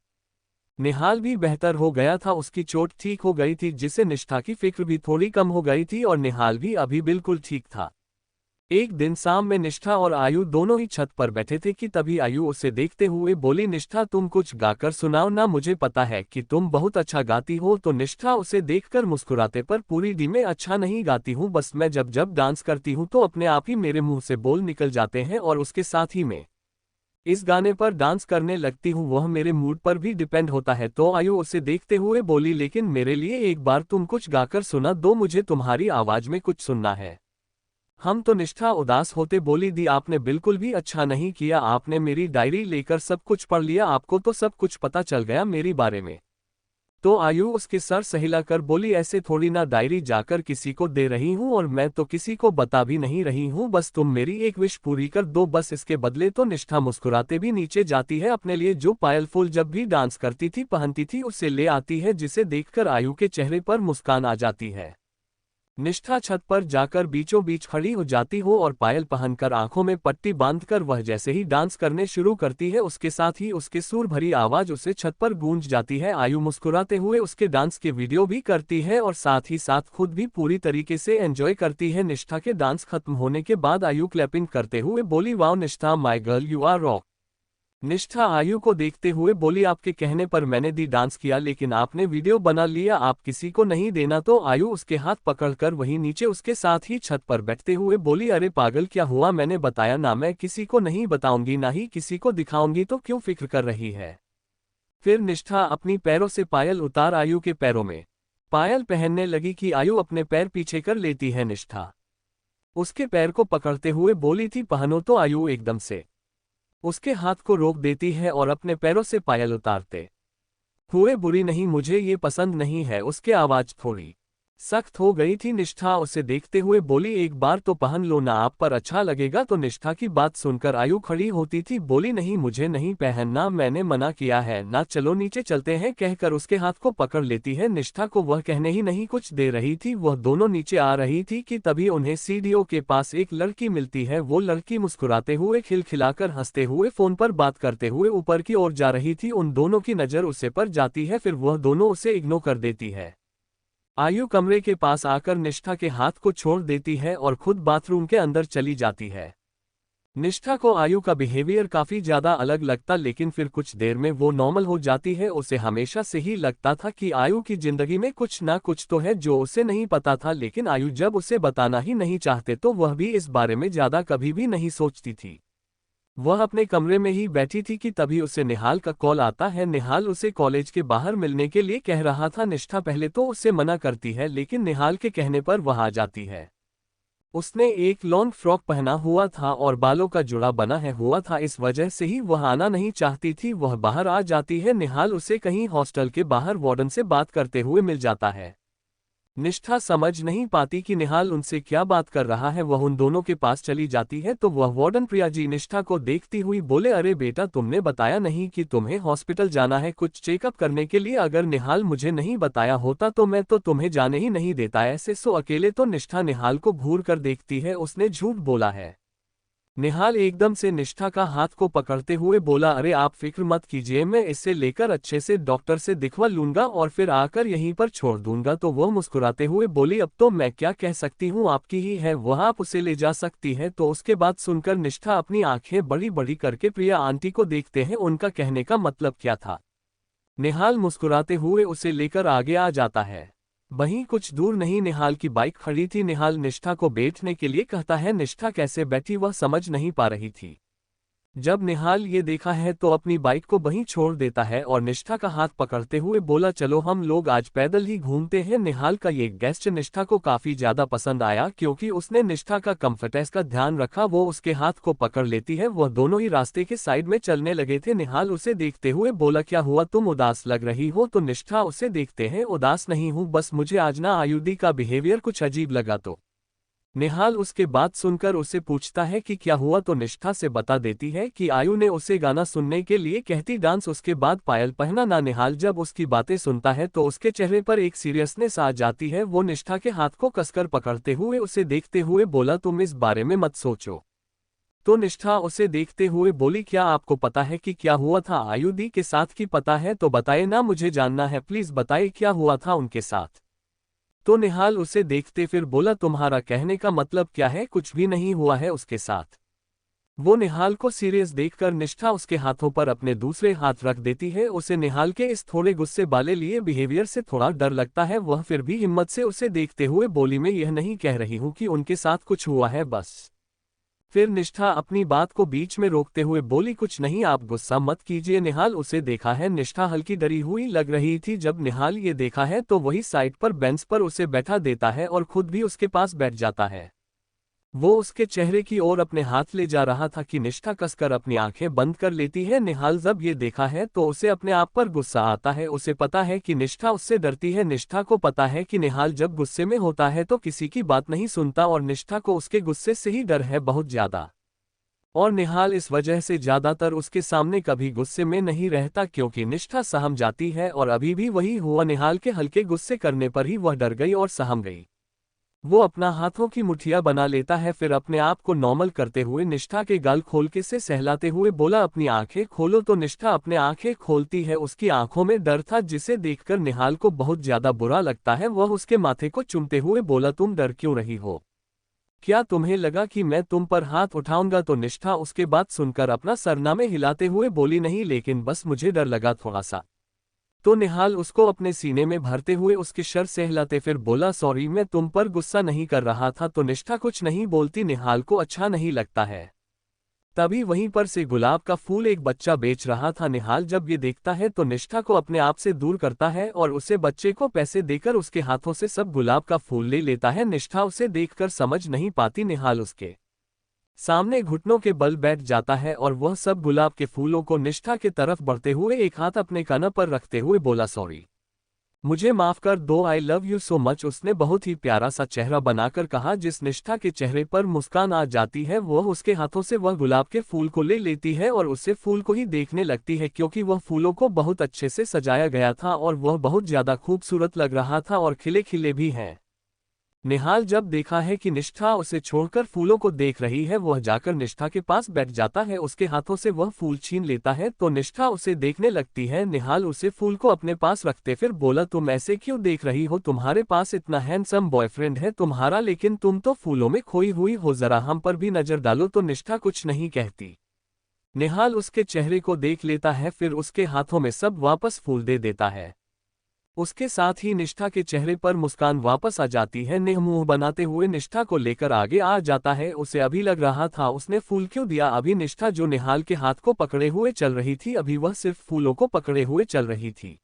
निहाल भी बेहतर हो गया था, उसकी चोट ठीक हो गई थी, जिससे निष्ठा की फिक्र भी थोड़ी कम हो गई थी और निहाल भी अभी बिल्कुल ठीक था। एक दिन शाम में निष्ठा और आयु दोनों ही छत पर बैठे थे कि तभी आयु उसे देखते हुए बोली, निष्ठा तुम कुछ गाकर सुनाओ ना, मुझे पता है कि तुम बहुत अच्छा गाती हो। तो निष्ठा उसे देखकर मुस्कुराते, पर पूरी डी में अच्छा नहीं गाती हूँ, बस मैं जब जब डांस करती हूँ तो अपने आप ही मेरे मुंह से बोल निकल जाते हैं और उसके साथ ही मैं इस गाने पर डांस करने लगती हूँ। वह मेरे मूड पर भी डिपेंड होता है। तो आयु उसे देखते हुए बोली, लेकिन मेरे लिए एक बार तुम कुछ गाकर सुना दो, मुझे तुम्हारी आवाज में कुछ सुनना है। हम तो निष्ठा उदास होते बोली, दी आपने बिल्कुल भी अच्छा नहीं किया, आपने मेरी डायरी लेकर सब कुछ पढ़ लिया, आपको तो सब कुछ पता चल गया मेरी बारे में। तो आयु उसके सर सहिलाकर बोली, ऐसे थोड़ी ना डायरी जाकर किसी को दे रही हूँ और मैं तो किसी को बता भी नहीं रही हूँ, बस तुम मेरी एक विश पूरी कर दो बस इसके बदले। तो निष्ठा मुस्कुराते भी नीचे जाती है, अपने लिए जो पायल फूल जब भी डांस करती थी पहनती थी उसे ले आती है, जिसे देखकर आयु के चेहरे पर मुस्कान आ जाती है। निष्ठा छत पर जाकर बीचों बीच खड़ी हो जाती हो और पायल पहनकर आंखों में पट्टी बांधकर वह जैसे ही डांस करने शुरू करती है, उसके साथ ही उसके सुर भरी आवाज उसे छत पर गूंज जाती है। आयु मुस्कुराते हुए उसके डांस के वीडियो भी करती है और साथ ही साथ खुद भी पूरी तरीके से एंजॉय करती है। निष्ठा के डांस खत्म होने के बाद आयु क्लैपिंग करते हुए बोली, wow Nishtha my girl, you are rock. Nishtha Ayu को देखते हुए बोली, आपके कहने पर मैंने दी डांस किया, लेकिन आपने वीडियो बना लिया, आप किसी को नहीं देना। तो आयु उसके हाथ पकड़कर वहीं नीचे उसके साथ ही छत पर बैठते हुए बोली, अरे पागल क्या हुआ, मैंने बताया ना मैं किसी को नहीं बताऊंगी, ना ही किसी को दिखाऊंगी, तो क्यों फिक्र कर रही है। फिर निष्ठा अपनी पैरों से पायल उतार आयु के पैरों में पायल पहनने लगी कि आयु अपने पैर पीछे कर लेती है। निष्ठा उसके पैर को पकड़ते हुए बोली थी, पहनो। तो आयु एकदम से उसके हाथ को रोक देती है और अपने पैरों से पायल उतारते हुए, बुरी नहीं, मुझे ये पसंद नहीं है। उसके आवाज थोड़ी सख्त हो गई थी। निष्ठा उसे देखते हुए बोली, एक बार तो पहन लो ना, आप पर अच्छा लगेगा। तो निष्ठा की बात सुनकर आयु खड़ी होती थी, बोली, नहीं मुझे नहीं पहनना, मैंने मना किया है ना, चलो नीचे चलते हैं, कहकर उसके हाथ को पकड़ लेती है। निष्ठा को वह कहने ही नहीं कुछ दे रही थी, वह दोनों नीचे आ रही थी कि तभी उन्हें सीढ़ियों के पास एक लड़की मिलती है। वो लड़की मुस्कुराते हुए खिलखिलाकर हंसते हुए फोन पर बात करते हुए ऊपर की ओर जा रही थी। उन दोनों की नजर उसे पर जाती है, फिर वह दोनों उसे इग्नोर कर देती है। आयु कमरे के पास आकर निष्ठा के हाथ को छोड़ देती है और खुद बाथरूम के अंदर चली जाती है। निष्ठा को आयु का बिहेवियर काफी ज्यादा अलग लगता, लेकिन फिर कुछ देर में वो नॉर्मल हो जाती है। उसे हमेशा से ही लगता था कि आयु की जिंदगी में कुछ ना कुछ तो है जो उसे नहीं पता था, लेकिन आयु जब उसे बताना ही नहीं चाहते तो वह भी इस बारे में ज्यादा कभी भी नहीं सोचती थी। वह अपने कमरे में ही बैठी थी कि तभी उसे निहाल का कॉल आता है। निहाल उसे कॉलेज के बाहर मिलने के लिए कह रहा था। निष्ठा पहले तो उसे मना करती है, लेकिन निहाल के कहने पर वह आ जाती है। उसने एक लॉन्ग फ्रॉक पहना हुआ था और बालों का जुड़ा बना है हुआ था, इस वजह से ही वह आना नहीं चाहती थी। वह बाहर आ जाती है। निहाल उसे कहीं हॉस्टल के बाहर वार्डन से बात करते हुए मिल जाता है। निष्ठा समझ नहीं पाती कि निहाल उनसे क्या बात कर रहा है। वह उन दोनों के पास चली जाती है तो वह वार्डन प्रिया जी निष्ठा को देखती हुई बोले, अरे बेटा, तुमने बताया नहीं कि तुम्हें हॉस्पिटल जाना है कुछ चेकअप करने के लिए। अगर निहाल मुझे नहीं बताया होता तो मैं तो तुम्हें जाने ही नहीं देता ऐसे सो अकेले। तो निष्ठा निहाल को घूर कर देखती है। उसने झूठ बोला है। निहाल एकदम से निष्ठा का हाथ को पकड़ते हुए बोला, अरे आप फिक्र मत कीजिए, मैं इसे लेकर अच्छे से डॉक्टर से दिखवा लूंगा और फिर आकर यहीं पर छोड़ दूंगा। तो वह मुस्कुराते हुए बोली, अब तो मैं क्या कह सकती हूँ, आपकी ही है वह, आप उसे ले जा सकती है। तो उसके बाद सुनकर निष्ठा अपनी आंखें बड़ी बड़ी करके प्रिया आंटी को देखते हैं। उनका कहने का मतलब क्या था। निहाल मुस्कुराते हुए उसे लेकर आगे आ जाता है। वहीं कुछ दूर नहीं निहाल की बाइक खड़ी थी। निहाल निष्ठा को बैठने के लिए कहता है। निष्ठा कैसे बैठी वह समझ नहीं पा रही थी। जब निहाल ये देखा है तो अपनी बाइक को वहीं छोड़ देता है और निष्ठा का हाथ पकड़ते हुए बोला, चलो हम लोग आज पैदल ही घूमते हैं। निहाल का ये गेस्ट निष्ठा को काफी ज्यादा पसंद आया क्योंकि उसने निष्ठा का कम्फर्टेस का ध्यान रखा। वो उसके हाथ को पकड़ लेती है। वह दोनों ही रास्ते के साइड में चलने लगे थे। निहाल उसे देखते हुए बोला, क्या हुआ, तुम उदास लग रही हो। तो निष्ठा उसे देखते हैं, उदास नहीं हूँ, बस मुझे आज ना आयुधि का बिहेवियर कुछ अजीब लगा। तो निहाल उसके बात सुनकर उसे पूछता है कि क्या हुआ। तो निष्ठा से बता देती है कि आयु ने उसे गाना सुनने के लिए कहती डांस, उसके बाद पायल पहना ना। निहाल जब उसकी बातें सुनता है तो उसके चेहरे पर एक सीरियसनेस आ जाती है। वो निष्ठा के हाथ को कसकर पकड़ते हुए उसे देखते हुए बोला, तुम इस बारे में मत सोचो। तो निष्ठा उसे देखते हुए बोली, क्या आपको पता है कि क्या हुआ था आयुधि के साथ की पता है तो बताए ना, मुझे जानना है, प्लीज बताइए क्या हुआ था उनके साथ। तो निहाल उसे देखते फिर बोला, तुम्हारा कहने का मतलब क्या है, कुछ भी नहीं हुआ है उसके साथ। वो निहाल को सीरियस देखकर निष्ठा उसके हाथों पर अपने दूसरे हाथ रख देती है। उसे निहाल के इस थोड़े गुस्से वाले लिए बिहेवियर से थोड़ा डर लगता है। वह फिर भी हिम्मत से उसे देखते हुए बोली, मैं यह नहीं कह रही हूं कि उनके साथ कुछ हुआ है, बस। फिर निष्ठा अपनी बात को बीच में रोकते हुए बोली, कुछ नहीं, आप गुस्सा मत कीजिए। निहाल उसे देखा है। निष्ठा हल्की डरी हुई लग रही थी। जब निहाल ये देखा है तो वही साइड पर बेंच पर उसे बैठा देता है और खुद भी उसके पास बैठ जाता है। वो उसके चेहरे की ओर अपने हाथ ले जा रहा था कि निष्ठा कसकर अपनी आंखें बंद कर लेती है। निहाल जब ये देखा है तो उसे अपने आप पर गुस्सा आता है। उसे पता है कि निष्ठा उससे डरती है। निष्ठा को पता है कि निहाल जब गुस्से में होता है तो किसी की बात नहीं सुनता और निष्ठा को उसके गुस्से से ही डर है बहुत ज्यादा। और निहाल इस वजह से ज्यादातर उसके सामने कभी गुस्से में नहीं रहता क्योंकि निष्ठा सहम जाती है और अभी भी वही हुआ। निहाल के हल्के गुस्से करने पर ही वह डर गई और सहम गई। वो अपना हाथों की मुठ्ठियां बना लेता है, फिर अपने आप को नॉर्मल करते हुए निष्ठा के गाल खोल के से सहलाते हुए बोला, अपनी आंखें खोलो। तो निष्ठा अपने आंखें खोलती है। उसकी आंखों में डर था जिसे देखकर निहाल को बहुत ज्यादा बुरा लगता है। वह उसके माथे को चूमते हुए बोला, तुम डर क्यों रही हो, क्या तुम्हें लगा कि मैं तुम पर हाथ उठाऊंगा। तो निष्ठा उसके बात सुनकर अपना सरनामे हिलाते हुए बोली, नहीं, लेकिन बस मुझे डर लगा थोड़ा सा। तो निहाल उसको अपने सीने में भरते हुए उसके सर सहलाते फिर बोला, सॉरी, मैं तुम पर गुस्सा नहीं कर रहा था। तो निष्ठा कुछ नहीं बोलती। निहाल को अच्छा नहीं लगता है। तभी वहीं पर से गुलाब का फूल एक बच्चा बेच रहा था। निहाल जब ये देखता है तो निष्ठा को अपने आप से दूर करता है और उसे बच्चे को पैसे देकर उसके हाथों से सब गुलाब का फूल ले लेता है। निष्ठा उसे देखकर समझ नहीं पाती। निहाल उसके सामने घुटनों के बल बैठ जाता है और वह सब गुलाब के फूलों को निष्ठा के तरफ बढ़ते हुए एक हाथ अपने कान पर रखते हुए बोला, सॉरी, मुझे माफ कर दो, I love you so much. उसने बहुत ही प्यारा सा चेहरा बनाकर कहा। जिस निष्ठा के चेहरे पर मुस्कान आ जाती है वह उसके हाथों से वह गुलाब के फूल को ले लेती है और उसे फूल को ही देखने लगती है क्योंकि वह फूलों को बहुत अच्छे से सजाया गया था और वह बहुत ज्यादा खूबसूरत लग रहा था और खिले खिले भी हैं। निहाल जब देखा है कि निष्ठा उसे छोड़कर फूलों को देख रही है, वह जाकर निष्ठा के पास बैठ जाता है, उसके हाथों से वह फूल छीन लेता है तो निष्ठा उसे देखने लगती है। निहाल उसे फूल को अपने पास रखते फिर बोला, तुम ऐसे क्यों देख रही हो, तुम्हारे पास इतना हैंडसम बॉयफ्रेंड है तुम्हारा, लेकिन तुम तो फूलों में खोई हुई हो, जरा हम पर भी नजर डालो। तो निष्ठा कुछ नहीं कहती। निहाल उसके चेहरे को देख लेता है, फिर उसके हाथों में सब वापस फूल दे देता है। उसके साथ ही निष्ठा के चेहरे पर मुस्कान वापस आ जाती है। नेह मुंह बनाते हुए निष्ठा को लेकर आगे आ जाता है। उसे अभी लग रहा था उसने फूल क्यों दिया, अभी निष्ठा जो निहाल के हाथ को पकड़े हुए चल रही थी, अभी वह सिर्फ फूलों को पकड़े हुए चल रही थी।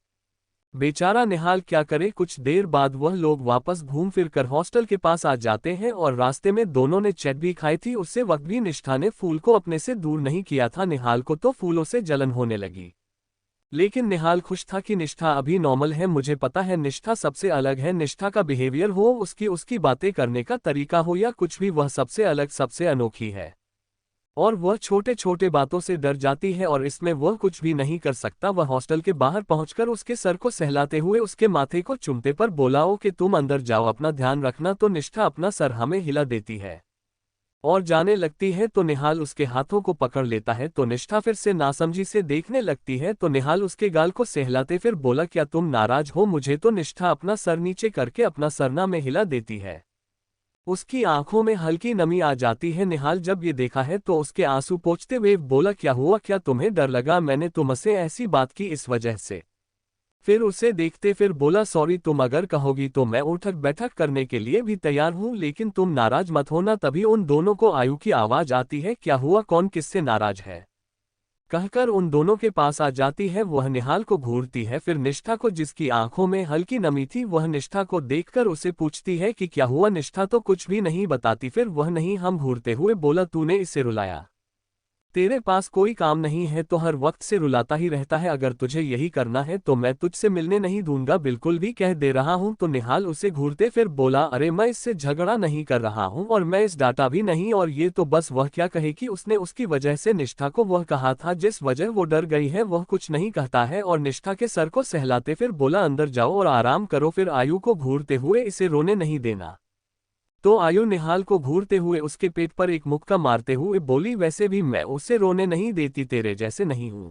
बेचारा निहाल क्या करे। कुछ देर बाद वह लोग वापस घूम फिर कर हॉस्टल के पास आ जाते हैं और रास्ते में दोनों ने चैट भी खाई थी। उससे वक्त भी निष्ठा ने फूल को अपने से दूर नहीं किया था। निहाल को तो फूलों से जलन होने लगी, लेकिन निहाल खुश था कि निष्ठा अभी नॉर्मल है। मुझे पता है निष्ठा सबसे अलग है, निष्ठा का बिहेवियर हो, उसकी बातें करने का तरीका हो या कुछ भी, वह सबसे अलग सबसे अनोखी है और वह छोटे छोटे बातों से डर जाती है और इसमें वह कुछ भी नहीं कर सकता। वह हॉस्टल के बाहर पहुंचकर उसके सर को सहलाते हुए उसके माथे को चूमते पर बोला, ओ कि तुम अंदर जाओ, अपना ध्यान रखना। तो निष्ठा अपना सर हमें हिला देती है और जाने लगती है तो निहाल उसके हाथों को पकड़ लेता है। तो निष्ठा फिर से नासमझी से देखने लगती है तो निहाल उसके गाल को सहलाते फिर बोला, क्या तुम नाराज हो मुझे। तो निष्ठा अपना सर नीचे करके अपना सरना में हिला देती है। उसकी आंखों में हल्की नमी आ जाती है। निहाल जब ये देखा है तो उसके आंसू पोंछते हुए बोला, क्या हुआ, क्या तुम्हें डर लगा, मैंने तुमसे ऐसी बात की इस वजह से। फिर उसे देखते फिर बोला, सॉरी, तुम अगर कहोगी तो मैं उठक बैठक करने के लिए भी तैयार हूं, लेकिन तुम नाराज मत होना। तभी उन दोनों को आयु की आवाज आती है, क्या हुआ, कौन किससे नाराज है, कहकर उन दोनों के पास आ जाती है। वह निहाल को घूरती है, फिर निष्ठा को, जिसकी आंखों में हल्की नमी थी, वह निष्ठा को देखकर उसे पूछती है कि क्या हुआ। निष्ठा तो कुछ भी नहीं बताती। फिर वह नहीं हम घूरते हुए बोला, तूने इसे रुलाया, तेरे पास कोई काम नहीं है तो हर वक्त से रुलाता ही रहता है, अगर तुझे यही करना है तो मैं तुझसे मिलने नहीं दूंगा, बिल्कुल भी, कह दे रहा हूं। तो निहाल उसे घूरते फिर बोला, अरे मैं इससे झगड़ा नहीं कर रहा हूं और मैं इस डाटा भी नहीं, और ये तो बस वह क्या कहे कि उसने उसकी वजह से निष्ठा को वह कहा था जिस वजह वो डर गई है, वह कुछ नहीं कहता है और निष्ठा के सर को सहलाते फिर बोला, अंदर जाओ और आराम करो। फिर आयु को घूरते हुए, इसे रोने नहीं देना। तो आयु निहाल को घूरते हुए उसके पेट पर एक मुक्का मारते हुए बोली, वैसे भी मैं उसे रोने नहीं देती, तेरे जैसे नहीं हूं,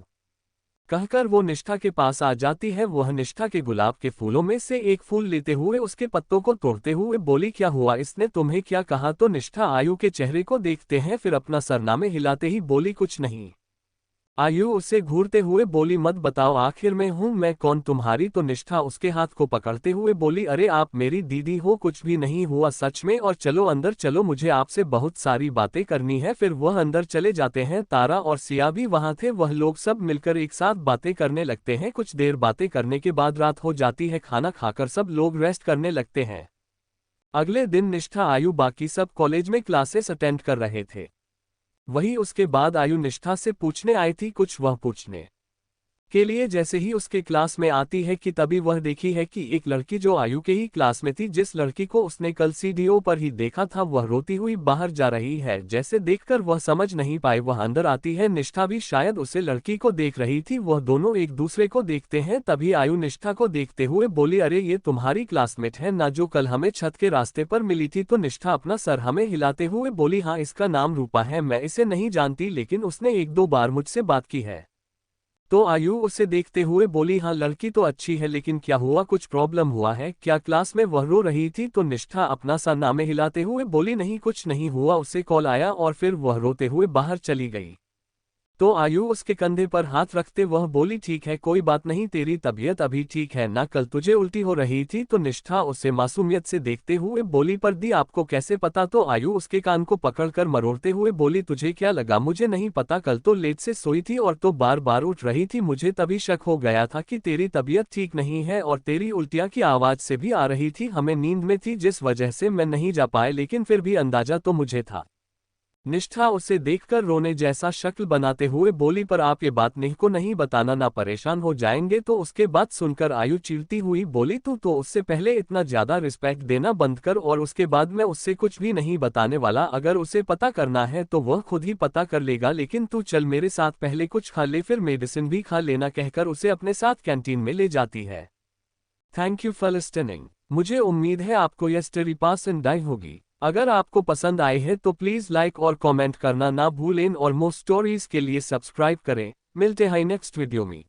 कहकर वो निष्ठा के पास आ जाती है। वह निष्ठा के गुलाब के फूलों में से एक फूल लेते हुए उसके पत्तों को तोड़ते हुए बोली, क्या हुआ, इसने तुम्हें क्या कहा। तो निष्ठा आयु के चेहरे को देखते हैं फिर अपना सरनामे हिलाते ही बोली, कुछ नहीं। आयु उसे घूरते हुए बोली, मत बताओ आखिर में हूं मैं कौन तुम्हारी। तो निष्ठा उसके हाथ को पकड़ते हुए बोली, अरे आप मेरी दीदी हो, कुछ भी नहीं हुआ सच में, और चलो अंदर चलो, मुझे आपसे बहुत सारी बातें करनी है। फिर वह अंदर चले जाते हैं। तारा और सिया भी वहां थे, वह लोग सब मिलकर एक साथ बातें करने लगते हैं। कुछ देर बातें करने के बाद रात हो जाती है। खाना खाकर सब लोग रेस्ट करने लगते हैं। अगले दिन निष्ठा आयु बाकी सब कॉलेज में क्लासेस अटेंड कर रहे थे। वही उसके बाद आयु निष्ठा से पूछने आई थी कुछ, वह पूछने के लिए जैसे ही उसके क्लास में आती है कि तभी वह देखी है कि एक लड़की जो आयु के ही क्लास में थी, जिस लड़की को उसने कल सीडीओ पर ही देखा था, वह रोती हुई बाहर जा रही है। जैसे देखकर वह समझ नहीं पाई, वह अंदर आती है। निष्ठा भी शायद उसे लड़की को देख रही थी। वह दोनों एक दूसरे को देखते हैं। तभी आयु निष्ठा को देखते हुए बोली, अरे ये तुम्हारी क्लासमेट है ना जो कल हमें छत के रास्ते पर मिली थी। तो निष्ठा अपना सर हमें हिलाते हुए बोली, हाँ इसका नाम रूपा है, मैं इसे नहीं जानती, लेकिन उसने एक दो बार मुझसे बात की है। तो आयु उसे देखते हुए बोली, हाँ लड़की तो अच्छी है, लेकिन क्या हुआ, कुछ प्रॉब्लम हुआ है क्या। क्लास में वह रो रही थी। तो निष्ठा अपना सरनामे हिलाते हुए बोली, नहीं कुछ नहीं हुआ, उसे कॉल आया और फिर वह रोते हुए बाहर चली गई। तो आयु उसके कंधे पर हाथ रखते वह बोली, ठीक है कोई बात नहीं, तेरी तबीयत अभी ठीक है ना, कल तुझे उल्टी हो रही थी। तो निष्ठा उसे मासूमियत से देखते हुए बोली, पर दी आपको कैसे पता। तो आयु उसके कान को पकड़कर मरोड़ते हुए बोली, तुझे क्या लगा, मुझे नहीं पता, कल तो लेट से सोई थी और तो बार बार उठ रही थी, मुझे तभी शक हो गया था कि तेरी तबीयत ठीक नहीं है, और तेरी उल्टियां की आवाज से भी आ रही थी, हमें नींद में थी जिस वजह से मैं नहीं जा पाए, लेकिन फिर भी अंदाजा तो मुझे था। निष्ठा उसे देखकर रोने जैसा शक्ल बनाते हुए बोली, पर आप ये बात नेह को नहीं बताना ना, परेशान हो जाएंगे। तो उसके बात सुनकर आयु चिढ़ती हुई बोली, तू तो उससे पहले इतना ज्यादा रिस्पेक्ट देना बंद कर, और उसके बाद मैं उससे कुछ भी नहीं बताने वाला, अगर उसे पता करना है तो वह खुद ही पता कर लेगा, लेकिन तू चल मेरे साथ, पहले कुछ खा ले फिर मेडिसिन भी खा लेना, कहकर उसे अपने साथ कैंटीन में ले जाती है। Thank you for listening. मुझे उम्मीद है आपको यह स्टोरी पसंद आई होगी। अगर आपको पसंद आई है तो प्लीज़ लाइक और कमेंट करना ना भूलें और मोर स्टोरीज के लिए सब्सक्राइब करें। मिलते हैं नेक्स्ट वीडियो में।